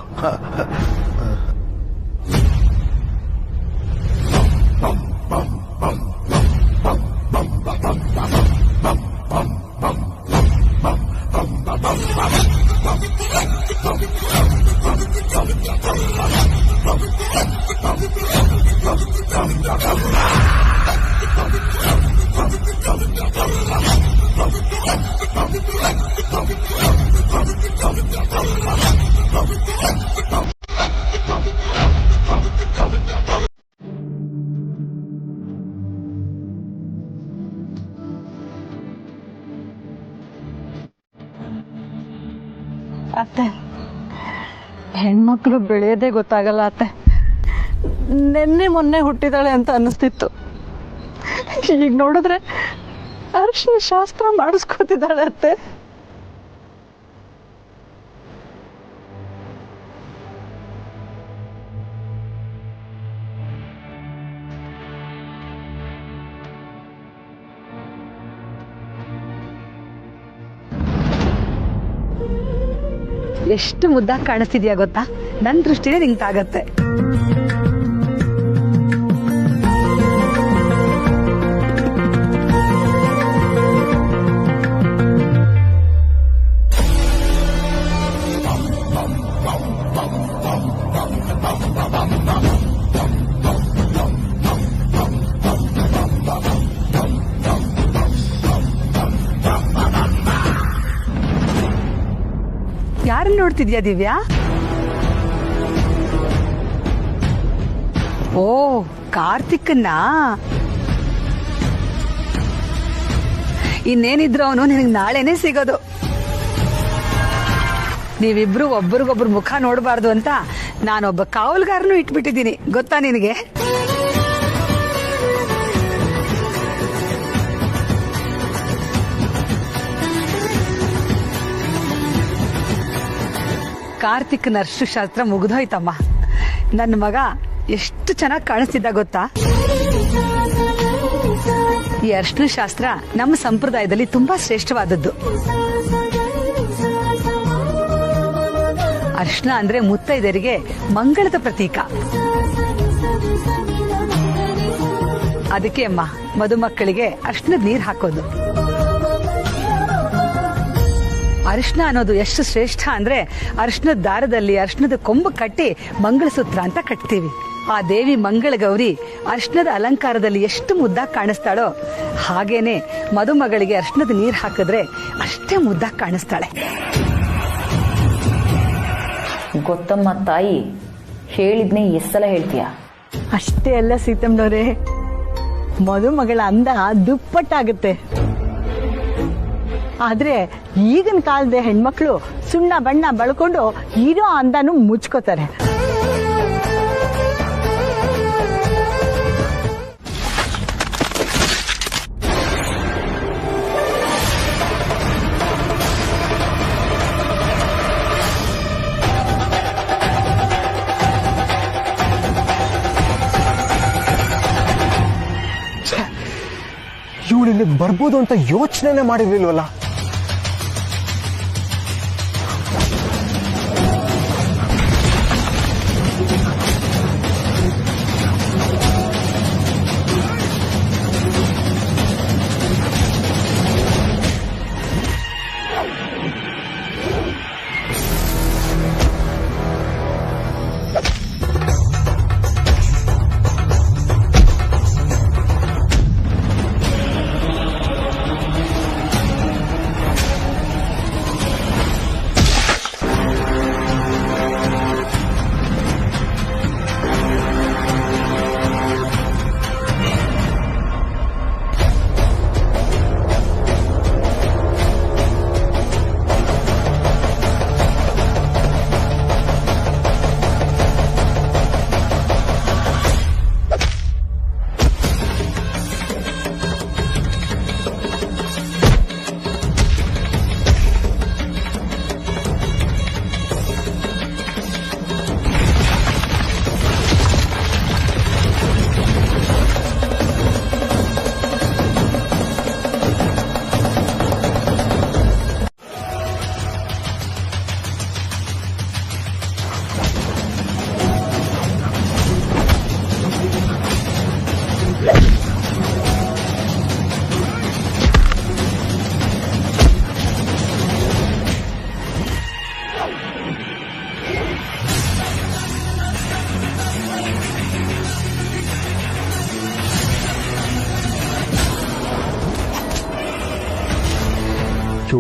ಅತ್ತೆ, ಹೆಣ್ಮಕ್ಳು ಬೆಳೆಯೋದೇ ಗೊತ್ತಾಗಲ್ಲ ಅತ್ತೆ. ನೆನ್ನೆ ಮೊನ್ನೆ ಹುಟ್ಟಿದಾಳೆ ಅಂತ ಅನ್ನಿಸ್ತಿತ್ತು, ಈಗ ನೋಡಿದ್ರೆ ಅರಿಶಿನ ಶಾಸ್ತ್ರ ಮಾಡಿಸ್ಕೊತಿದ್ದಾಳೆ ಅತ್ತೆ. ಎಷ್ಟು ಮುದ್ದಾಗಿ ಕಾಣಿಸ್ತಿದ್ಯಾ ಗೊತ್ತಾ? ನನ್ನ ದೃಷ್ಟಿನೇ ನಿಂತಾಗತ್ತೆ. ಯಾರನ್ನ ನೋಡ್ತಿದ್ಯಾ ದಿವ್ಯಾ? ಓ, ಕಾರ್ತಿಕ್ನ. ಇನ್ನೇನಿದ್ರು ಅವನು ನಿನಗೆ ನಾಳೆನೆ ಸಿಗೋದು. ನೀವಿಬ್ರು ಒಬ್ಬರಿಗೊಬ್ರು ಮುಖ ನೋಡಬಾರ್ದು ಅಂತ ನಾನೊಬ್ಬ ಕಾವಲ್ಗಾರನು ಇಟ್ಬಿಟ್ಟಿದ್ದೀನಿ, ಗೊತ್ತಾ ನಿನಗೆ? ಕಾರ್ತಿಕ್ನ ಅರಿಶಿನ ಶಾಸ್ತ್ರ ಮುಗಿದೋಯ್ತಮ್ಮ. ನನ್ನ ಮಗ ಎಷ್ಟು ಚೆನ್ನಾಗಿ ಕಾಣಿಸ್ತಿದ್ದ ಗೊತ್ತಾ? ಈ ಅರಿಶಿನ ಶಾಸ್ತ್ರ ನಮ್ಮ ಸಂಪ್ರದಾಯದಲ್ಲಿ ತುಂಬಾ ಶ್ರೇಷ್ಠವಾದದ್ದು. ಅರಿಶಿನ ಅಂದ್ರೆ ಮುತ್ತೈದರಿಗೆ ಮಂಗಳದ ಪ್ರತೀಕ. ಅದಕ್ಕೆ ಅಮ್ಮ ಮದುಮಕ್ಕಳಿಗೆ ಅರಿಶಿನದ ನೀರು ಹಾಕೋದು. ಅರಿಶಿನ ಅನ್ನೋದು ಎಷ್ಟು ಶ್ರೇಷ್ಠ ಅಂದ್ರೆ ಅರಿಶಿನದ ದಾರದಲ್ಲಿ ಅರಿಶಿನದ ಕೊಂಬು ಕಟ್ಟಿ ಮಂಗಳಸೂತ್ರ ಅಂತ ಕಟ್ತೀವಿ. ಆ ದೇವಿ ಮಂಗಳ ಗೌರಿ ಅರಿಶಿನದ ಅಲಂಕಾರದಲ್ಲಿ ಎಷ್ಟು ಮುದ್ದಾಗಿ ಕಾಣಿಸ್ತಾಳೋ ಹಾಗೇನೆ ಮದುಮಗಳಿಗೆ ಅರಿಶಿನದ ನೀರು ಹಾಕಿದ್ರೆ ಅಷ್ಟೇ ಮುದ್ದಾಗಿ ಕಾಣಿಸ್ತಾಳೆ. ಗೊತ್ತಮ್ಮ ತಾಯಿ, ಹೇಳಿದ್ನೆ ಎಷ್ಟೆಲ್ಲ ಹೇಳ್ತೀಯ? ಅಷ್ಟೇ ಅಲ್ಲ ಸೀತಮ್ಮನವ್ರೆ, ಮದುಮಗಳ ಅಂದ ದುಪ್ಪಟ್ಟಾಗುತ್ತೆ. ಆದ್ರೆ ಈಗಿನ ಕಾಲದ ಹೆಣ್ಮಕ್ಳು ಸುಣ್ಣ ಬಣ್ಣ ಬಳ್ಕೊಂಡು ಇರೋ ಅಂದನು ಮುಚ್ಕೋತಾರೆ. ಇವಳು ಇಲ್ಲಿಗೆ ಬರ್ಬೋದು ಅಂತ ಯೋಚನೆ ಮಾಡಿರ್ಲಿಲ್ವಲ್ಲ.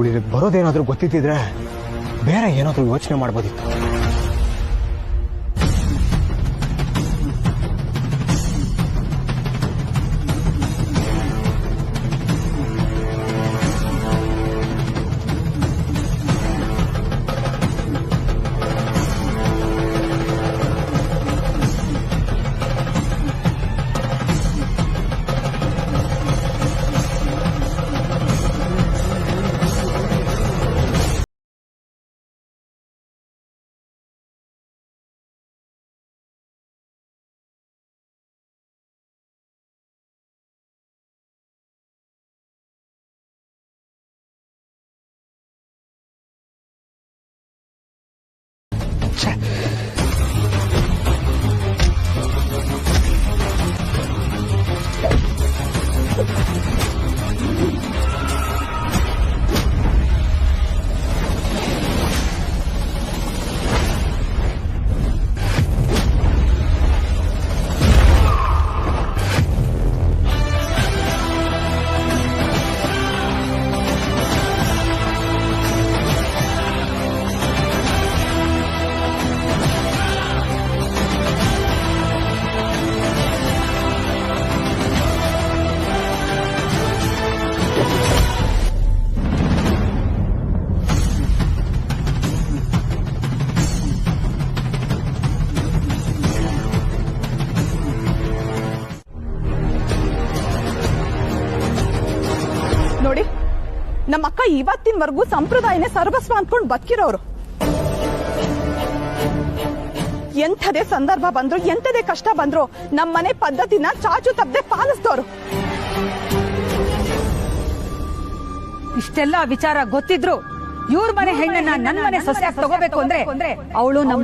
ಇವಳಿಗೆ ಬರೋದೇನಾದ್ರೂ ಗೊತ್ತಿದ್ದಿದ್ರೆ ಬೇರೆ ಏನಾದ್ರೂ ಯೋಚನೆ ಮಾಡ್ಬೋದಿತ್ತು. ನೋಡಿ, ನಮ್ಮ ಅಕ್ಕ ಇವತ್ತಿನವರೆಗೂ ಸಂಪ್ರದಾಯನೇ ಸರ್ವಸ್ವ ಅಂದ್ಕೊಂಡು ಬದುಕಿರೋರು. ಎಂಥದೇ ಸಂದರ್ಭ ಬಂದ್ರು, ಎಂಥದೇ ಕಷ್ಟ ಬಂದ್ರು ನಮ್ಮನೆ ಪದ್ಧತಿನ ಚಾಚು ತಪ್ಪದೆ ಪಾಲಿಸಿದವರು. ಇಷ್ಟೆಲ್ಲ ವಿಚಾರ ಗೊತ್ತಿದ್ರು ಇವ್ರ ಮನೆ ಹೆಣ್ಣನ್ನ ನನ್ನ ಮನೆ ಸೊಸೆಯಾಗಿ ತಗೋಬೇಕು ಅಂದ್ರೆ ಅವಳು ನಮ್ಮ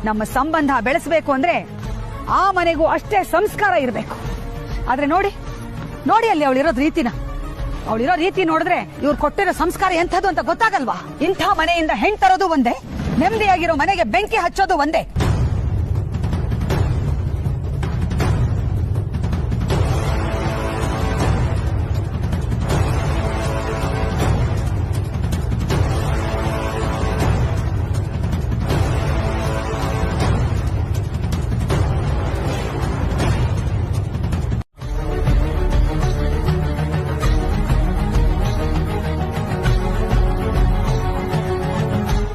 ನಮ್ಮ ಸಂಬಂಧ ಬೆಳೆಸಬೇಕು ಅಂದ್ರೆ ಆ ಮನೆಗೂ ಅಷ್ಟೇ ಸಂಸ್ಕಾರ ಇರಬೇಕು. ಆದ್ರೆ ನೋಡಿ ಅಲ್ಲಿ ಅವಳಿರೋದ್ ರೀತಿನ, ಅವಳಿರೋ ರೀತಿ ನೋಡಿದ್ರೆ ಇವ್ರು ಕೊಟ್ಟಿರೋ ಸಂಸ್ಕಾರ ಎಂಥದ್ದು ಅಂತ ಗೊತ್ತಾಗಲ್ವಾ? ಇಂಥ ಮನೆಯಿಂದ ಹೆಣ್ ತರೋದು ಒಂದೇ, ನೆಮ್ಮದಿಯಾಗಿರೋ ಮನೆಗೆ ಬೆಂಕಿ ಹಚ್ಚೋದು ಒಂದೇ.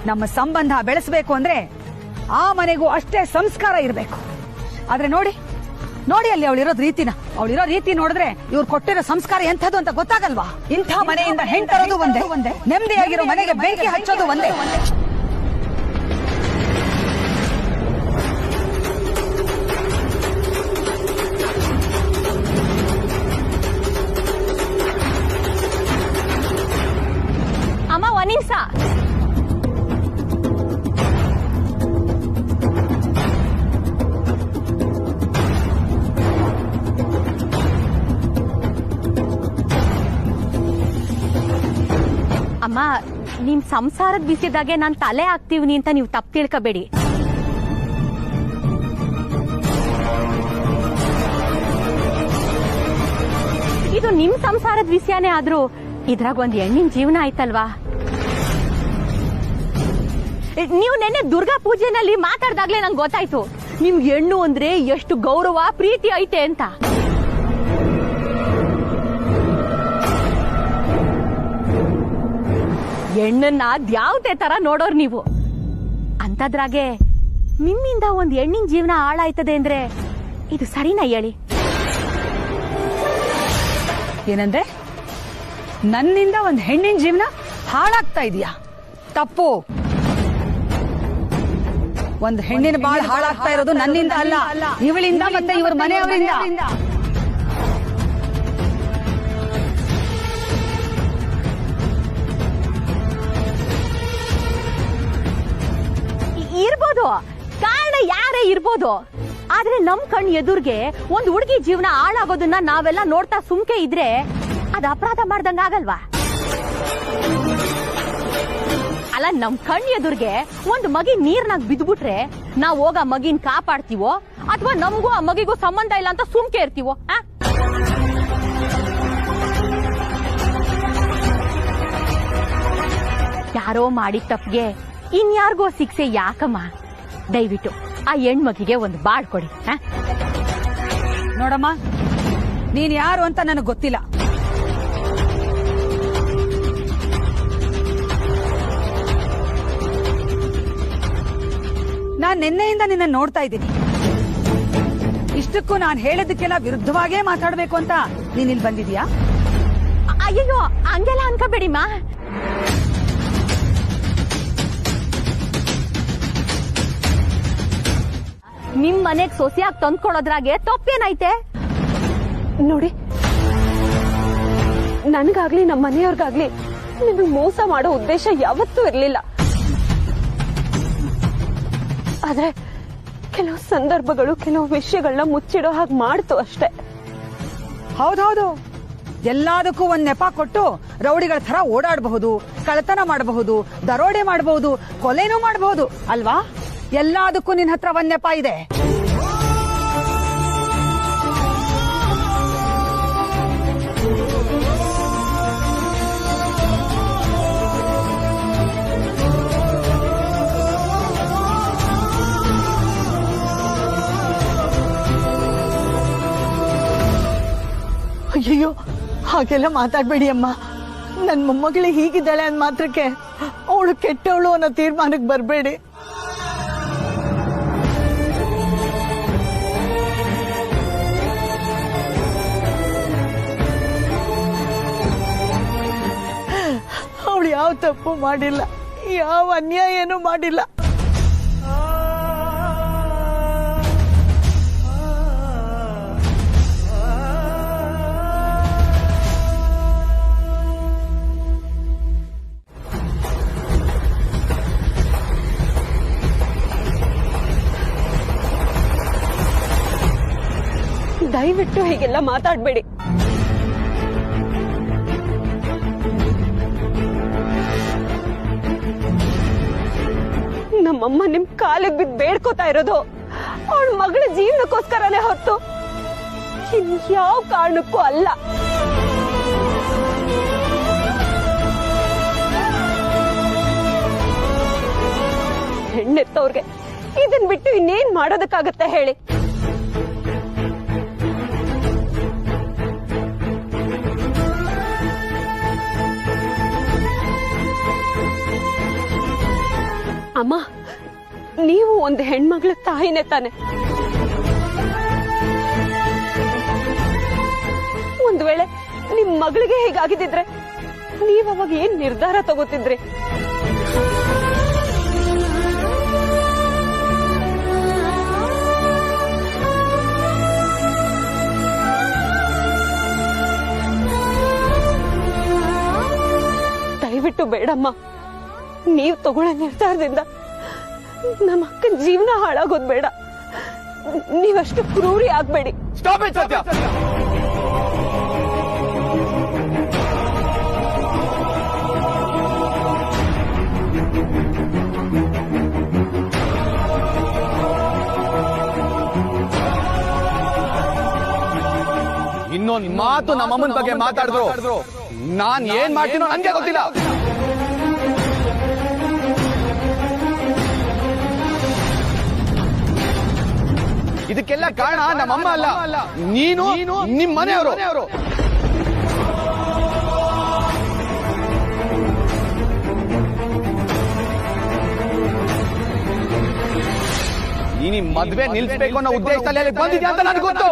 ನಮ್ಮ ಸಂಬಂಧ ಬೆಳೆಸಬೇಕು ಅಂದ್ರೆ ಆ ಮನೆಗೂ ಅಷ್ಟೇ ಸಂಸ್ಕಾರ ಇರಬೇಕು. ಆದ್ರೆ ನೋಡಿ ಅಲ್ಲಿ ಅವಳಿರೋದ್ ರೀತಿನ, ಅವಳಿರೋ ರೀತಿ ನೋಡಿದ್ರೆ ಇವ್ರು ಕೊಟ್ಟಿರೋ ಸಂಸ್ಕಾರ ಎಂಥದ್ದು ಅಂತ ಗೊತ್ತಾಗಲ್ವಾ? ಇಂಥ ಮನೆಯಿಂದ ಹೆಣ್ ತರೋದು ಒಂದೇ, ನೆಮ್ಮದಿಯಾಗಿರೋ ಮನೆಗೆ ಬೆಂಕಿ ಹಚ್ಚೋದು ಒಂದೇ. ಅಮ್ಮ ಒಂದ್ ನಿಮಿಷ. ಅಮ್ಮ, ನಿಮ್ ಸಂಸಾರದ ವಿಷಯದಾಗೆ ನಾನ್ ತಲೆ ಹಾಕ್ತೀವಿ ಅಂತ ನೀವು ತಪ್ಪು ತಿಳ್ಕೋಬೇಡಿ. ಇದು ನಿಮ್ ಸಂಸಾರದ ವಿಷಯನೇ ಆದ್ರೂ ಇದ್ರಾಗ ಒಂದ್ ಹೆಣ್ಣಿನ ಜೀವನ ಆಯ್ತಲ್ವಾ? ನೀವು ನೆನ್ನೆ ದುರ್ಗಾ ಪೂಜೆನಲ್ಲಿ ಮಾತಾಡ್ದಾಗ್ಲೇ ನಂಗೆ ಗೊತ್ತಾಯ್ತು ನಿಮ್ ಹೆಣ್ಣು ಅಂದ್ರೆ ಎಷ್ಟು ಗೌರವ ಪ್ರೀತಿ ಐತೆ ಅಂತ. ಹೆಣ್ಣನ್ನ ದ್ಯಾವ್ದೆ ತರ ನೋಡೋರ್ ನೀವು. ಅಂತದ್ರಾಗೆ ನಿಮ್ಮಿಂದ ಒಂದ್ ಹೆಣ್ಣಿನ ಜೀವನ ಹಾಳಾಯ್ತದೆ ಅಂದ್ರೆ ಇದು ಸರಿನಾ ಹೇಳಿ? ಏನಂದ್ರೆ ನನ್ನಿಂದ ಒಂದು ಹೆಣ್ಣಿನ ಜೀವನ ಹಾಳಾಗ್ತಾ ಇದೆಯಾ? ತಪ್ಪು. ಒಂದು ಹೆಣ್ಣಿನ ಬಾಳ ಹಾಳಾಗ್ತಾ ಇರೋದು ನನ್ನಿಂದ ಅಲ್ಲ, ಇವಳಿಂದ ಮತ್ತೆ ಇವ್ರ ಮನೆಯವರಿಂದ. ಇರ್ಬೋದು, ಕಾರಣ ಯಾರೇ ಇರ್ಬೋದು, ಆದ್ರೆ ನಮ್ ಕಣ್ ಎದುರ್ಗೆ ಒಂದ್ ಹುಡುಗಿ ಜೀವನ ಹಾಳಾಗೋದನ್ನ ನಾವೆಲ್ಲ ನೋಡ್ತಾ ಸುಮ್ಕೆ ಇದ್ರೆ ಅದ್ ಅಪರಾಧ ಮಾಡ್ದಂಗ ಆಗಲ್ವಾ? ಅಲ್ಲ, ನಮ್ ಕಣ್ ಎದುರ್ಗೆ ಒಂದ್ ಮಗಿ ನೀರ್ನಾಗ ಬಿದ್ಬಿಟ್ರೆ ನಾವ್ ಹೋಗ ಮಗಿನ್ ಕಾಪಾಡ್ತೀವೋ ಅಥವಾ ನಮಗೂ ಆ ಮಗಿಗೂ ಸಂಬಂಧ ಇಲ್ಲ ಅಂತ ಸುಮ್ಕೆ ಇರ್ತೀವೋ? ಯಾರೋ ಮಾಡಿದ ತಪ್ಪಿಗೆ ಇನ್ಯಾರಿಗೋ ಶಿಕ್ಷೆ ಯಾಕಮ್ಮ? ದಯವಿಟ್ಟು ಆ ಹೆಣ್ಮಗಿಗೆ ಒಂದು ಬಾಳ್ ಕೊಡಿ. ನೋಡಮ್ಮ, ನೀನ್ ಯಾರು ಅಂತ ನನಗೆ ಗೊತ್ತಿಲ್ಲ. ನಾನ್ ನಿನ್ನೆಯಿಂದ ನಿನ್ನ ನೋಡ್ತಾ ಇದ್ದೀನಿ. ಇಷ್ಟಕ್ಕೂ ನಾನು ಹೇಳೋದಕ್ಕೆಲ್ಲ ವಿರುದ್ಧವಾಗೇ ಮಾತಾಡ್ಬೇಕು ಅಂತ ನೀನ್ ಇಲ್ಲಿ ಬಂದಿದ್ಯಾ? ಅಯ್ಯೋ, ಹಂಗೆಲ್ಲ ಅನ್ಕೋಬೇಡಿಮ್ಮ. ನಿಮ್ ಮನೆಗ್ ಸೊಸೆಯಾಗಿ ತಂದ್ಕೊಳೋದ್ರಾಗೆ ತಪ್ಪೇನೈತೆ? ನೋಡಿ, ನನಗಾಗ್ಲಿ ನಮ್ಮ ಮನೆಯವ್ರಿಗಾಗ್ಲಿ ನಿಮಗೆ ಮೋಸ ಮಾಡೋ ಉದ್ದೇಶ ಯಾವತ್ತೂ ಇರ್ಲಿಲ್ಲ. ಆದ್ರೆ ಕೆಲವು ಸಂದರ್ಭಗಳು ಕೆಲವು ವಿಷಯಗಳನ್ನ ಮುಚ್ಚಿಡೋ ಹಾಗೆ ಮಾಡ್ತು ಅಷ್ಟೇ. ಹೌದೌದು, ಎಲ್ಲದಕ್ಕೂ ಒಂದ್ ನೆಪ ಕೊಟ್ಟು ರೌಡಿಗಳ ತರ ಓಡಾಡಬಹುದು, ಕಳ್ಳತನ ಮಾಡಬಹುದು, ದರೋಡೆ ಮಾಡಬಹುದು, ಕೊಲೆನೂ ಮಾಡಬಹುದು ಅಲ್ವಾ? ಎಲ್ಲದಕ್ಕೂ ನಿನ್ ಹತ್ರ ಒಂದ್ ನೆಪ ಇದೆ. ಅಯ್ಯೋ, ಹಾಗೆಲ್ಲ ಮಾತಾಡ್ಬೇಡಿ ಅಮ್ಮ. ನನ್ ಮೊಮ್ಮಗಳು ಹೀಗಿದ್ದಾಳೆ ಅಂದ್ ಮಾತ್ರಕ್ಕೆ ಅವಳು ಕೆಟ್ಟವಳು ಅನ್ನೋ ತೀರ್ಮಾನಕ್ಕೆ ಬರ್ಬೇಡಿ. ಅವಳು ಯಾವ ತಪ್ಪು ಮಾಡಿಲ್ಲ, ಯಾವ ಅನ್ಯಾಯನೂ ಮಾಡಿಲ್ಲ. ದಯವಿಟ್ಟು ಹೀಗೆಲ್ಲ ಮಾತಾಡ್ಬೇಡಿ. ನಮ್ಮಮ್ಮ ನಿಮ್ ಕಾಲಿಗೆ ಬಿದ್ದು ಬೇಡ್ಕೋತಾ ಇರೋದು ಅವಳ ಮಗಳ ಜೀವನಕ್ಕೋಸ್ಕರನೇ ಹೊತ್ತು ಇನ್ಯಾವ ಕಾರಣಕ್ಕೂ ಅಲ್ಲ. ಹೆಣ್ಣೆತ್ತವ್ರಿಗೆ ಇದನ್ ಬಿಟ್ಟು ಇನ್ನೇನ್ ಮಾಡೋದಕ್ಕಾಗತ್ತೆ ಹೇಳಿ? ಅಮ್ಮ, ನೀವು ಒಂದು ಹೆಣ್ಮಗಳ ತಾಯಿನೇ ತಾನೆ. ಒಂದ್ ವೇಳೆ ನಿಮ್ ಮಗಳಿಗೆ ಹೀಗಾಗಿದ್ದಿದ್ರೆ ನೀವ್ ಅವಾಗ ಏನ್ ನಿರ್ಧಾರ ತಗೋತಿದ್ರಿ? ದಯವಿಟ್ಟು ಬೇಡಮ್ಮ, ನೀವ್ ತಗೊಳ್ಳೋ ನಿರ್ಧಾರದಿಂದ ನಮ್ಮ ಅಕ್ಕನ ಜೀವನ ಹಾಳಾಗೋದ್ ಬೇಡ. ನೀವಷ್ಟು ಕ್ರೂರಿ ಆಗ್ಬೇಡಿ. ಇನ್ನೊಂದು ಮಾತು ನಮ್ಮಮ್ಮನ ಬಗ್ಗೆ ಮಾತಾಡಿದ್ರು ನಾನ್ ಏನ್ ಮಾಡ್ತೀನೋ ನನ್ಗೆ ಗೊತ್ತಿಲ್ಲ. ಇದಕ್ಕೆಲ್ಲ ಕಾರಣ ನಮ್ಮಮ್ಮ ಅಲ್ಲ, ನೀನು ನಿಮ್ ಮನೆಯವರು. ನೀನು ಮದ್ವೆ ನಿಲ್ಸ್ಬೇಕು ಅನ್ನೋ ಉದ್ದೇಶದಲ್ಲಿ ಬಂದಿದ್ಯಾ ಅಂತ ನನಗೆ ಗೊತ್ತು.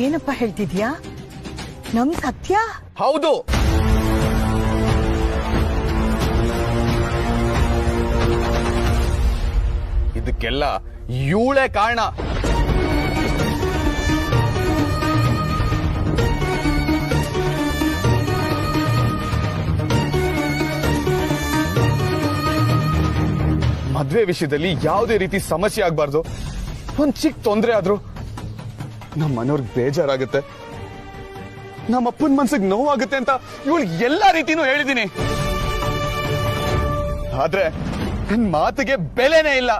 ಏನಪ್ಪ ಹೇಳ್ತಿದ್ಯಾ? ನಮ್ ಸತ್ಯ? ಹೌದು. ಇದಕ್ಕೆಲ್ಲ ಇವಳೇ ಕಾರಣ. ಮದ್ವೆ ವಿಷಯದಲ್ಲಿ ಯಾವುದೇ ರೀತಿ ಸಮಸ್ಯೆ ಆಗ್ಬಾರ್ದು. ಒಂದ್ ಚಿಕ್ಕ ತೊಂದರೆ ಆದ್ರೂ ನಮ್ಮ ಮನೆಯವ್ರಿಗೆ ಬೇಜಾರಾಗುತ್ತೆ, ನಮ್ಮ ಅಪ್ಪನ ಮನ್ಸಿಗೆ ನೋವಾಗುತ್ತೆ ಅಂತ ಇವಳು ಎಲ್ಲಾ ರೀತಿನೂ ಹೇಳಿದೀನಿ. ಆದ್ರೆ ನನ್ ಮಾತಿಗೆ ಬೆಲೆನೇ ಇಲ್ಲ.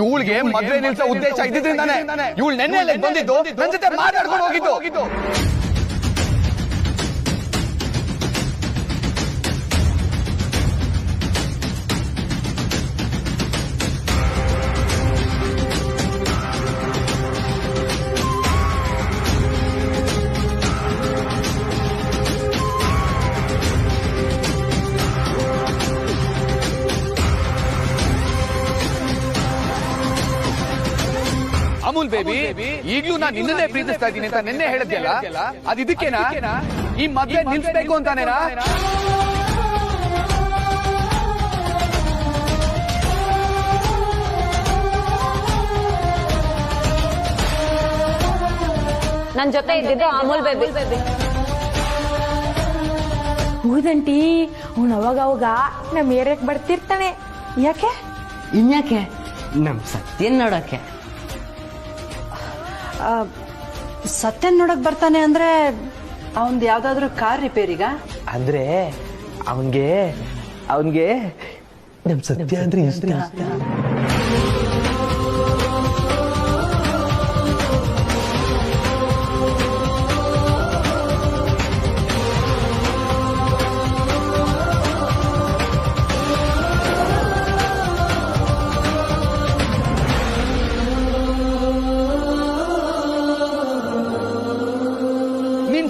ಇವಳಿಗೆ ಮದ್ವೆ ನಿಲ್ಸೋ ಉದ್ದೇಶ ಇದ್ದಿದ್ರಿಂದಾನೆ ಇವಳು ನೆನ್ನೆ ಬಂದಿದ್ದು, ನನ್ನ ಜೊತೆ ಮಾತಾಡ್ಕೊಂಡು ಹೋಗಿದ್ದು. ಅಮೂಲ್ ಬೇಬಿ, ಈಗ್ಲೂ ನಾನು ನಿನ್ನೇ ಪ್ರೀತಿಸ್ತಾ ಇದ್ದೀನಿ ಅಂತ ನಿನ್ನೆ ಹೇಳಿದ್ಯಲ್ಲ, ಅದು ಇದಕ್ಕೇನಾ? ಈ ಮದ್ವೆ ನಿಲ್ಸ್ಬೇಕು ಅಂತಾನೇನಾ? ನನ್ ಜೊತೆ ಇದ್ದಿದ್ದು ಅಮೂಲ್ ಬೇಬಿ. ಹೌದಂಟಿ, ಅವ್ನು ಅವಾಗ ನಮ್ ಏರಿಯಾಕ್ ಬರ್ತಿರ್ತಾನೆ. ಯಾಕೆ? ಇನ್ಯಾಕೆ? ನಮ್ ಸತ್ಯನ್ ನೋಡಕ್ಕೆ. ಸತ್ಯನ್ ನೋಡಕ್ ಬರ್ತಾನೆ ಅಂದ್ರೆ ಅವಂದ್ ಯಾವ್ದಾದ್ರು ಕಾರ್ ರಿಪೇರಿಗ? ಅಂದ್ರೆ ಅವನ್ಗೆ ನಮ್ ಸತ್ಯ ಅಂದ್ರೆ ಇಷ್ಟ.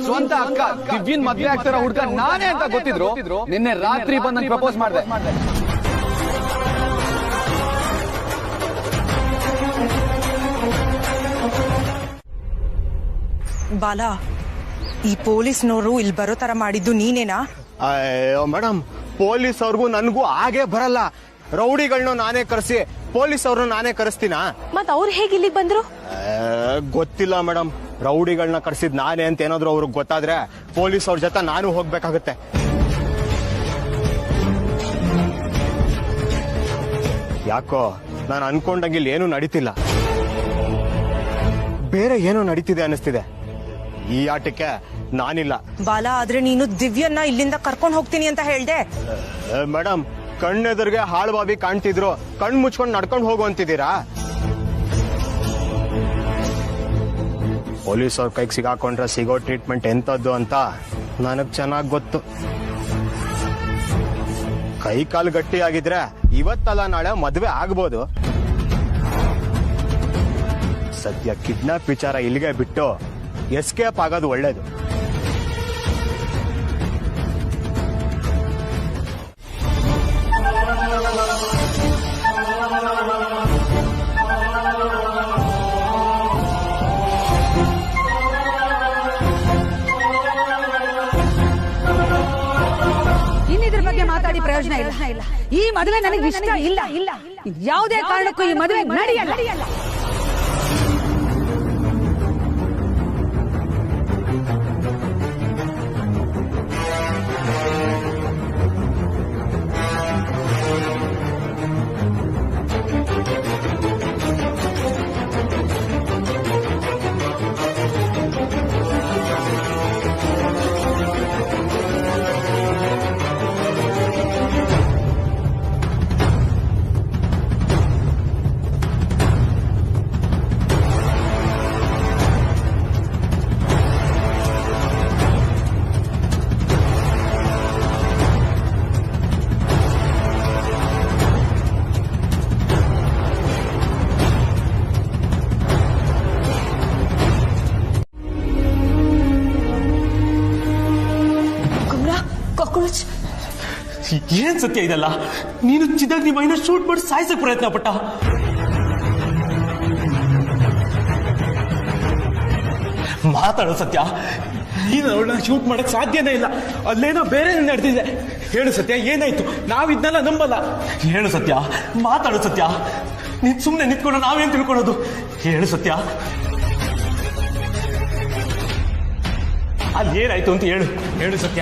ಸ್ವಂತ ಅಕ್ಕ ದಿವ್ಯನ್ ಮದ್ವೆ ಆಗ್ತಾರ ಹುಡ್ಕ ನಾನೇ ಅಂತ ಗೊತ್ತಿದ್ರು ನಿನ್ನೆ ರಾತ್ರಿ ಬಂದ್ ಪ್ರಪೋಸ್ ಮಾಡಿದೆ. ಬಾಲ, ಈ ಪೊಲೀಸ್ನವರು ಇಲ್ಲಿ ಬರೋ ತರ ಮಾಡಿದ್ದು ನೀನೇನಾ? ಮೇಡಮ್, ಪೊಲೀಸ್ ಅವ್ರಿಗೂ ನನ್ಗೂ ಹಾಗೆ ಬರಲ್ಲ. ರೌಡಿಗಳನ್ನ ನಾನೇ ಕರೆಸಿ ಪೊಲೀಸ್ ಅವ್ರನ್ನ ನಾನೇ ಕರೆಸ್ತೀನಾ? ಮತ್ ಅವ್ರು ಹೇಗೆ ಇಲ್ಲಿಗೆ ಬಂದ್ರು? ಗೊತ್ತಿಲ್ಲ ಮೇಡಮ್. ರೌಡಿಗಳನ್ನ ಕರ್ಸಿದ್ ನಾನೇ ಅಂತ ಏನಾದ್ರು ಅವ್ರಿಗೆ ಗೊತ್ತಾದ್ರೆ ಪೊಲೀಸ್ ಅವ್ರ ಜೊತೆ ನಾನು ಹೋಗ್ಬೇಕಾಗುತ್ತೆ. ಯಾಕೋ ನಾನು ಅನ್ಕೊಂಡಂಗೆ ಇಲ್ಲಿ ಏನೂ ನಡೀತಿಲ್ಲ, ಬೇರೆ ಏನೋ ನಡೀತಿದೆ ಅನಿಸ್ತಿದೆ. ಈ ಆಟಕ್ಕೆ ನಾನಿಲ್ಲ. ಬಾಲ, ಆದ್ರೆ ನೀನು ದಿವ್ಯನ್ನ ಇಲ್ಲಿಂದ ಕರ್ಕೊಂಡು ಹೋಗ್ತೀನಿ ಅಂತ ಹೇಳ್ದೆ. ಮೇಡಮ್, ಕಣ್ಣೆದುರಿಗೆ ಹಾಳು ಬಾವಿ ಕಾಣ್ತಿದ್ರು, ಕಣ್ ಮುಚ್ಕೊಂಡು ನಡ್ಕೊಂಡು ಹೋಗು ಅಂತಿದ್ದೀರಾ? ಪೊಲೀಸ್ ಅವ್ರ ಕೈಗೆ ಸಿಗಾಕೊಂಡ್ರೆ ಸಿಗೋ ಟ್ರೀಟ್ಮೆಂಟ್ ಎಂತದ್ದು ಅಂತ ನನಗ್ ಚೆನ್ನಾಗ್ ಗೊತ್ತು. ಕೈ ಕಾಲು ಗಟ್ಟಿ ಆಗಿದ್ರೆ ಇವತ್ತಲ್ಲ ನಾಳೆ ಮದ್ವೆ ಆಗ್ಬೋದು. ಸದ್ಯ ಕಿಡ್ನಾಪ್ ವಿಚಾರ ಇಲ್ಲಿಗೆ ಬಿಟ್ಟು ಎಸ್ಕೇಪ್ ಆಗೋದು ಒಳ್ಳೇದು. ಇನ್ನಿದ್ರ ಬಗ್ಗೆ ಮಾತಾಡಿ ಪ್ರಯೋಜನ ಇಲ್ಲ. ಈ ಮದುವೆ ನನಗೆ ಇಷ್ಟ ಇಲ್ಲ. ಯಾವುದೇ ಕಾರಣಕ್ಕೂ ಈ ಮದುವೆ ನಡೆಯಲ್ಲ. ಏನ್ ಸತ್ಯ ಇದಲ್ಲ? ನೀನು ಚಿದಾಗ ನಿಮ್ಮ ಮೈನ ಶೂಟ್ ಮಾಡಿ ಸಾಯಿಸಕ್ ಪ್ರಯತ್ನ ಪಟ್ಟ. ಮಾತಾಡೋ ಸತ್ಯ. ನೀನು ಅವಳನ್ನ ಶೂಟ್ ಮಾಡಕ್ ಸಾಧ್ಯನೇ ಇಲ್ಲ. ಅಲ್ಲೇನೋ ಬೇರೆ ನಡೆದಿದೆ. ಹೇಳು ಸತ್ಯ, ಏನಾಯ್ತು? ನಾವಿದ್ನೆಲ್ಲ ನಂಬಲ್ಲ. ಹೇಳು ಸತ್ಯ, ಮಾತಾಡೋ ಸತ್ಯ. ನೀನ್ ಸುಮ್ನೆ ನಿಂತ್ಕೊಂಡು ನಾವೇನ್ ತಿಳ್ಕೊಳ್ಳೋದು? ಹೇಳು ಸತ್ಯ, ಅಲ್ಲಿ ಏನಾಯ್ತು ಅಂತ ಹೇಳು. ಹೇಳು ಸತ್ಯ.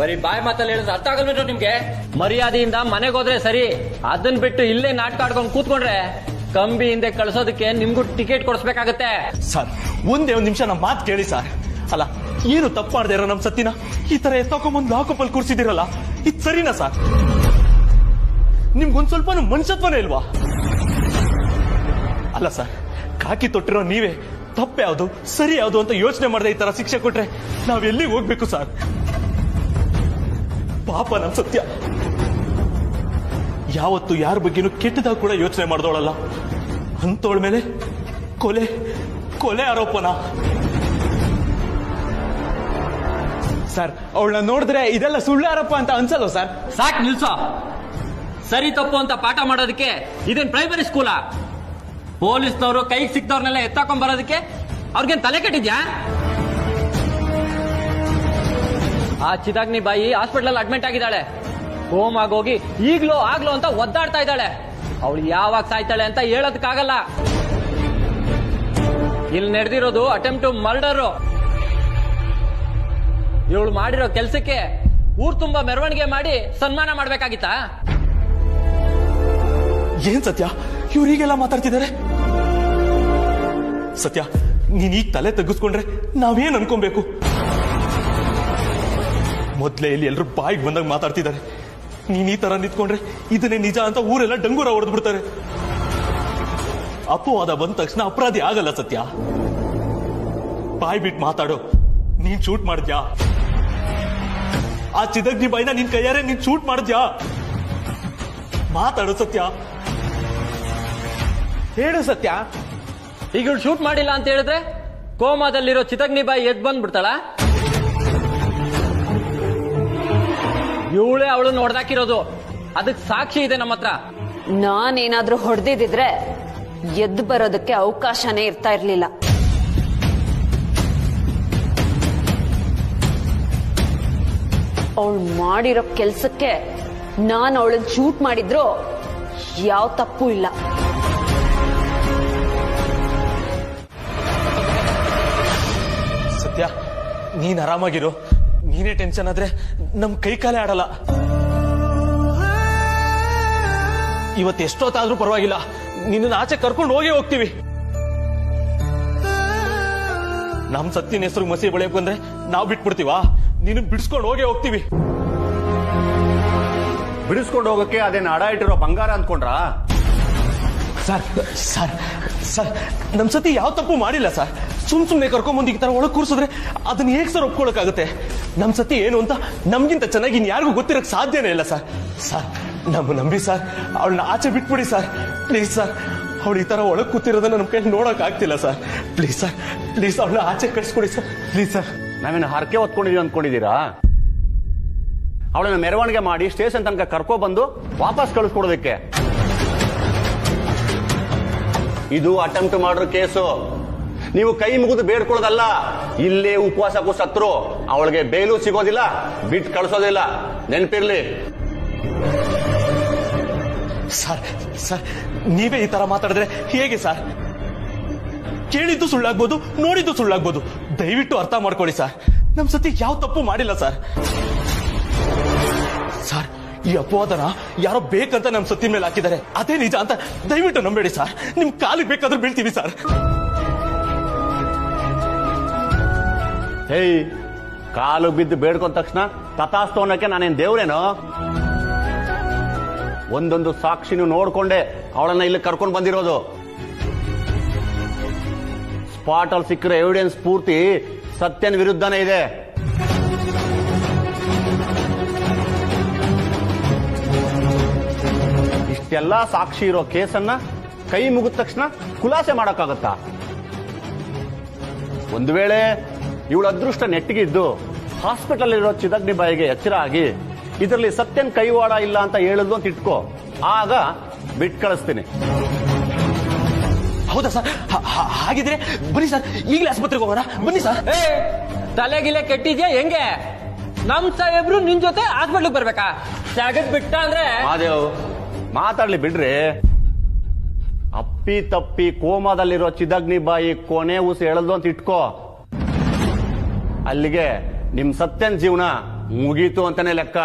ಬರೀ ಬಾಯಿ ಮಾತಲ್ಲಿ ಹೇಳಿದ್ರೆ ಅರ್ಥ ಆಗಲ್ವೇನೋ ನಿಮ್ಗೆ? ಮರ್ಯಾದೆಯಿಂದ ಮನೆಗೆ ಹೋದ್ರೆ ಸರಿ, ಅದನ್ನ ಬಿಟ್ಟು ಇಲ್ಲೇ ನಾಟಕ ಆಡ್ಕೊಂಡು ಕೂತ್ಕೊಂಡ್ರೆ ಕಂಬಿ ಹಿಂದೆ ಕಳ್ಸೋದಕ್ಕೆ ನಿಮ್ಗೂ ಟಿಕೆಟ್ ಕೊಡಿಸ್ಬೇಕಾಗತ್ತೆ. ಸರ್, ಒಂದೇ ಒಂದ್ ನಿಮಿಷ ನಮ್ಮ ಮಾತು ಕೇಳಿ ಸರ್. ಅಲ್ಲ, ಏನು ತಪ್ಪು ಮಾಡದೇ ಇರೋ ನಮ್ ಸತ್ತಿನ ಈ ತರ ಎತ್ತಕೊಂಬಂದು ಲಾಕಪ್ಪಲ್ಲಿ ಕೂರಿಸಿದಿರಲ್ಲ, ಇದು ಸರಿನಾ ಸರ್? ನಿಮ್ಗೊಂದ್ ಸ್ವಲ್ಪ ಮನುಷ್ಯತ್ವನೇ ಇಲ್ವಾ? ಅಲ್ಲ ಸರ್, ಕಾಕಿ ತೊಟ್ಟಿರೋ ನೀವೇ ತಪ್ಪು ಯಾವುದು ಸರಿ ಯಾವುದು ಅಂತ ಯೋಚನೆ ಮಾಡದೆ ಈ ತರ ಶಿಕ್ಷೆ ಕೊಟ್ರೆ ನಾವ್ ಎಲ್ಲಿಗೆ ಹೋಗ್ಬೇಕು ಸರ್? ಪಾಪ ನಮ್ ಸತ್ಯ ಯಾವತ್ತು ಯಾರ ಬಗ್ಗೆನೂ ಕೆಟ್ಟದಾಗ ಕೂಡ ಯೋಚನೆ ಮಾಡ್ದೋಳಲ್ಲ, ಅಂತೋಳ ಮೇಲೆ ಕೊಲೆ ಕೊಲೆ ಆರೋಪನ. ಸರ್, ಅವಳನ್ನ ನೋಡಿದ್ರೆ ಇದೆಲ್ಲ ಸುಳ್ಳು ಆರೋಪ ಅಂತ ಅನ್ಸಲ್ವ ಸರ್? ಸಾಕ್ ನಿಲ್ಸೋ. ಸರಿ ತಪ್ಪು ಅಂತ ಪಾಠ ಮಾಡೋದಕ್ಕೆ ಇದೇನ್ ಪ್ರೈಮರಿ ಸ್ಕೂಲಾ? ಪೊಲೀಸ್ನವರು ಕೈಗೆ ಸಿಕ್ತವ್ರನ್ನೆಲ್ಲ ಎತ್ತಾಕೊಂಡ್ ಬರೋದಕ್ಕೆ ಅವ್ರಿಗೇನ್ ತಲೆ ಕೆಟ್ಟಿದ್ಯಾ? ಆ ಚಿದಾಗ್ನಿ ಬಾಯಿ ಹಾಸ್ಪಿಟಲ್ ಅಡ್ಮಿಟ್ ಆಗಿದ್ದಾಳೆ. ಹೋಮ್ ಆಗೋಗಿ ಈಗ್ಲೋ ಆಗ್ಲೋ ಅಂತ ಒದ್ದಾಡ್ತಾ ಇದ್ದಾಳೆ. ಅವಳು ಯಾವಾಗ ಸಾಯ್ತಾಳೆ ಅಂತ ಹೇಳೋದಕ್ಕಾಗಲ್ಲ. ಇಲ್ಲಿ ನಡೆದಿರೋದು ಅಟೆಂಪ್ಟ್ ಟು ಮರ್ಡರ್. ಇವಳು ಮಾಡಿರೋ ಕೆಲ್ಸಕ್ಕೆ ಊರ್ ತುಂಬಾ ಮೆರವಣಿಗೆ ಮಾಡಿ ಸನ್ಮಾನ ಮಾಡ್ಬೇಕಾಗಿತ್ತಾ? ಏನ್ ಸತ್ಯ ಇವ್ರಿಗೆಲ್ಲ ಮಾತಾಡ್ತಿದ್ದಾರೆ? ಸತ್ಯ, ನೀನ್ ಈಗ ತಲೆ ತಗ್ಗಿಸ್ಕೊಂಡ್ರೆ ನಾವೇನ್ ಅನ್ಕೊಬೇಕು? ಮೊದ್ಲೇ ಇಲ್ಲಿ ಎಲ್ರು ಬಾಯಿಗೆ ಬಂದಾಗ ಮಾತಾಡ್ತಿದ್ದಾರೆ. ನೀನ್ ಈ ತರ ನಿಂತ್ಕೊಂಡ್ರೆ ಇದನ್ನೇ ನಿಜ ಅಂತ ಊರೆಲ್ಲ ಡಂಗೂರ ಹೊಡೆದು ಬಿಡ್ತಾರೆ. ಅಪವಾದ ಬಂದ ತಕ್ಷಣ ಅಪರಾಧಿ ಆಗಲ್ಲ ಸತ್ಯ. ಬಾಯ್ ಬಿಟ್ಟು ಮಾತಾಡೋ. ನೀನ್ ಶೂಟ್ ಮಾಡಿದ್ಯಾ? ಆ ಚಿದಗ್ನಿ ಬಾಯಿನ ನಿನ್ ಕೈಯಾರೆ ನೀನ್ ಶೂಟ್ ಮಾಡಿದ್ಯಾ? ಮಾತಾಡೋ ಸತ್ಯ, ಹೇಳು ಸತ್ಯ. ಈಗ ಇವಳು ಶೂಟ್ ಮಾಡಿಲ್ಲ ಅಂತ ಹೇಳಿದ್ರೆ ಕೋಮಾದಲ್ಲಿರೋ ಚಿತಗ್ನಿ ಬಾಯಿ ಎದ್ ಬಂದ್ಬಿಡ್ತಾಳ? ಇವಳೇ ಅವಳನ್ನ ಹೊಡೆದಾಕಿರೋದು. ಅದಕ್ಕೆ ಸಾಕ್ಷಿ ಇದೆ ನಮ್ಮ ಹತ್ರ. ನಾನೇನಾದ್ರೂ ಹೊಡೆದಿದ್ರೆ ಎದ್ದು ಬರೋದಕ್ಕೆ ಅವಕಾಶನೇ ಇರ್ತಾ ಇರ್ಲಿಲ್ಲ. ಅವಳು ಮಾಡಿರೋ ಕೆಲ್ಸಕ್ಕೆ ನಾನು ಅವಳನ್ನ ಶೂಟ್ ಮಾಡಿದ್ರು ಯಾವ ತಪ್ಪು ಇಲ್ಲ. ಸತ್ಯ, ನೀನ್ ಆರಾಮಾಗಿರು. ನೀನೇ ಟೆನ್ಷನ್ ಆದ್ರೆ ನಮ್ ಕೈ ಕಾಲೇ ಆಡಲ್ಲ. ಇವತ್ತು ಎಷ್ಟೊತ್ತಾದ್ರೂ ಪರವಾಗಿಲ್ಲ, ನಿನ್ನ ಆಚೆ ಕರ್ಕೊಂಡು ಹೋಗ್ತೀವಿ. ನಮ್ ಸತ್ತಿನ ಹೆಸರು ಮಸಿ ಬೆಳೆಯಕ್ ಬಂದ್ರೆ ನಾವ್ ಬಿಟ್ಬಿಡ್ತೀವಾ? ನೀನು ಬಿಡಿಸ್ಕೊಂಡು ಹೋಗ್ತೀವಿ. ಬಿಡಿಸ್ಕೊಂಡು ಹೋಗಕ್ಕೆ ಅದೇನು ಅಡ ಇಟ್ಟಿರೋ ಬಂಗಾರ ಅಂದ್ಕೊಂಡ್ರಾ? ಸರ್ ಸರ್ ಸರ್, ನಮ್ ಸತಿ ಯಾವ ತಪ್ಪು ಮಾಡಿಲ್ಲ ಸರ್. ಸುಮ್ನೆ ಕರ್ಕೊಂಬಂದು ಈ ತರ ಒಳಗ್ ಕೂರ್ಸಿದ್ರೆ ಅದನ್ನ ಹೇಗ್ ಸರ್ ಒಪ್ಕೊಳಕ್ಕಾಗುತ್ತೆ? ನಮ್ ಸತಿ ಏನು ಅಂತ ನಮ್ಗಿಂತ ಚೆನ್ನಾಗಿ ಇನ್ಯಾರಿಗೂ ಗೊತ್ತಿರಕ್ ಸಾಧ್ಯನೇ ಇಲ್ಲ ಸರ್. ಸರ್, ನಮ್ಮ ನಂಬಿ ಸರ್, ಅವಳನ್ನ ಆಚೆ ಬಿಟ್ಬಿಡಿ ಸರ್, ಪ್ಲೀಸ್ ಸರ್. ಅವಳು ಈ ತರ ಒಳಗ್ ಕೂತಿರೋದನ್ನ ನಮ್ ಕೈ ನೋಡಕ್ ಆಗ್ತಿಲ್ಲ ಸರ್. ಪ್ಲೀಸ್ ಸರ್, ಪ್ಲೀಸ್ ಅವಳನ್ನ ಆಚೆ ಕಳ್ಸ್ಕೊಡಿ ಸರ್, ಪ್ಲೀಸ್ ಸರ್. ನಾವೇನು ಹರಕೆ ಹೊತ್ಕೊಂಡಿದೀವಿ ಅಂದ್ಕೊಂಡಿದ್ದೀರಾ? ಅವಳನ್ನ ಮೆರವಣಿಗೆ ಮಾಡಿ ಸ್ಟೇಷನ್ ತನಕ ಕರ್ಕೊ ಬಂದು ವಾಪಸ್ ಕಳಿಸ್ಕೊಡೋದಕ್ಕೆ. ಇದು ಅಟೆಂಪ್ಟ್ ಮರ್ಡರ್ ಕೇಸು. ನೀವು ಕೈ ಮುಗಿದು ಬೇಡ್ಕೊಳ್ಳೋದಲ್ಲ. ಇಲ್ಲೇ ಉಪವಾಸಕ್ಕೂ ಸತ್ರು ಅವಳಿಗೆ ಬೇಲು ಸಿಗೋದಿಲ್ಲ, ಬಿಟ್ಟು ಕಳಿಸೋದಿಲ್ಲ, ನೆನಪಿರ್ಲಿ. ಸರ್ ಸರ್, ನೀವೇ ಈ ತರ ಮಾತಾಡಿದ್ರೆ ಹೇಗೆ ಸರ್? ಕೇಳಿದ್ದು ಸುಳ್ಳಾಗ್ಬೋದು, ನೋಡಿದ್ದು ಸುಳ್ಳಾಗ್ಬೋದು. ದಯವಿಟ್ಟು ಅರ್ಥ ಮಾಡ್ಕೊಳ್ಳಿ ಸರ್. ನಮ್ ಸತಿ ಯಾವ ತಪ್ಪು ಮಾಡಿಲ್ಲ ಸರ್. ಸರ್, ಈ ಅಪವಾದನ ಯಾರೋ ಬೇಕಂತ ನಮ್ ಸತಿ ಮೇಲೆ ಹಾಕಿದ್ದಾರೆ, ಅದೇ ನಿಜ ಅಂತ ದಯವಿಟ್ಟು ನಂಬೇಡಿ ಸರ್. ನಿಮ್ ಕಾಲಿಗೆ ಬೇಕಾದ್ರೂ ಬೀಳ್ತೀವಿ ಸರ್. ಹೇಯ್, ಕಾಲು ಬಿದ್ದು ಬೇಡ್ಕೊಂಡ ತಕ್ಷಣ ತಥಾಸ್ತು ಅನ್ನಕ್ಕೆ ನಾನೇನ್ ದೇವ್ರೇನೋ? ಒಂದೊಂದು ಸಾಕ್ಷಿನೂ ನೋಡ್ಕೊಂಡೆ ಅವಳನ್ನ ಇಲ್ಲಿ ಕರ್ಕೊಂಡು ಬಂದಿರೋದು. ಸ್ಪಾಟ್ ಅಲ್ಲಿ ಸಿಕ್ಕಿರೋ ಎವಿಡೆನ್ಸ್ ಪೂರ್ತಿ ಸತ್ಯನ ವಿರುದ್ಧನೇ ಇದೆ. ಇಷ್ಟೆಲ್ಲಾ ಸಾಕ್ಷಿ ಇರೋ ಕೇಸನ್ನ ಕೈ ಮುಗಿದ ತಕ್ಷಣ ಖುಲಾಸೆ ಮಾಡಕ್ಕಾಗತ್ತಾ? ಒಂದು ವೇಳೆ ಇವಳ ಅದೃಷ್ಟ ನೆಟ್ಟಿಗಿದ್ದು ಹಾಸ್ಪಿಟಲ್ ಇರೋ ಚಿದಗ್ನಿ ಬಾಯಿಗೆ ಎಚ್ಚರ ಆಗಿ ಇದರಲ್ಲಿ ಸತ್ಯನ್ ಕೈವಾಡ ಇಲ್ಲ ಅಂತ ಹೇಳಿದ್ಲು ಅಂತ ಇಟ್ಕೋ, ಆಗ ಬಿಟ್ ಕಳಿಸ್ತೀನಿ. ಹೌದಾ ಸರ್ ಹಾಗಿದ್ರೆ ಬನ್ನಿ ಸರ್ ಈಗಲೇ ಆಸ್ಪತ್ರೆಗೆ ಹೋಗೋಣ ಬನ್ನಿ ಸರ್. ತಲೆಗಿಲೆ ಕೆಟ್ಟಿದ್ಯಾ ಹೆಂಗೆ? ನಮ್ ಸಾಹೇಬ್ರು ನಿನ್ ಜೊತೆ ಹಾಸ್ಪಿಟ್ಲಿಗೆ ಬರ್ಬೇಕಾ? ಜಾಗದ್ ಬಿಟ್ಟ ಅಂದ್ರೆ ಮಾದೇವ್ ಮಾತಾಡ್ಲಿ ಬಿಡ್ರಿ. ಅಪ್ಪಿ ತಪ್ಪಿ ಕೋಮಾದಲ್ಲಿರೋ ಚಿದಗ್ನಿ ಬಾಯಿ ಕೊನೆ ಉಸಿ ಎಳದು ಅಂತ ಇಟ್ಕೋ, ಅಲ್ಲಿಗೆ ನಿಮ್ ಸತ್ಯನ್ ಜೀವನ ಮುಗೀತು ಅಂತಾನೆ ಲೆಕ್ಕ.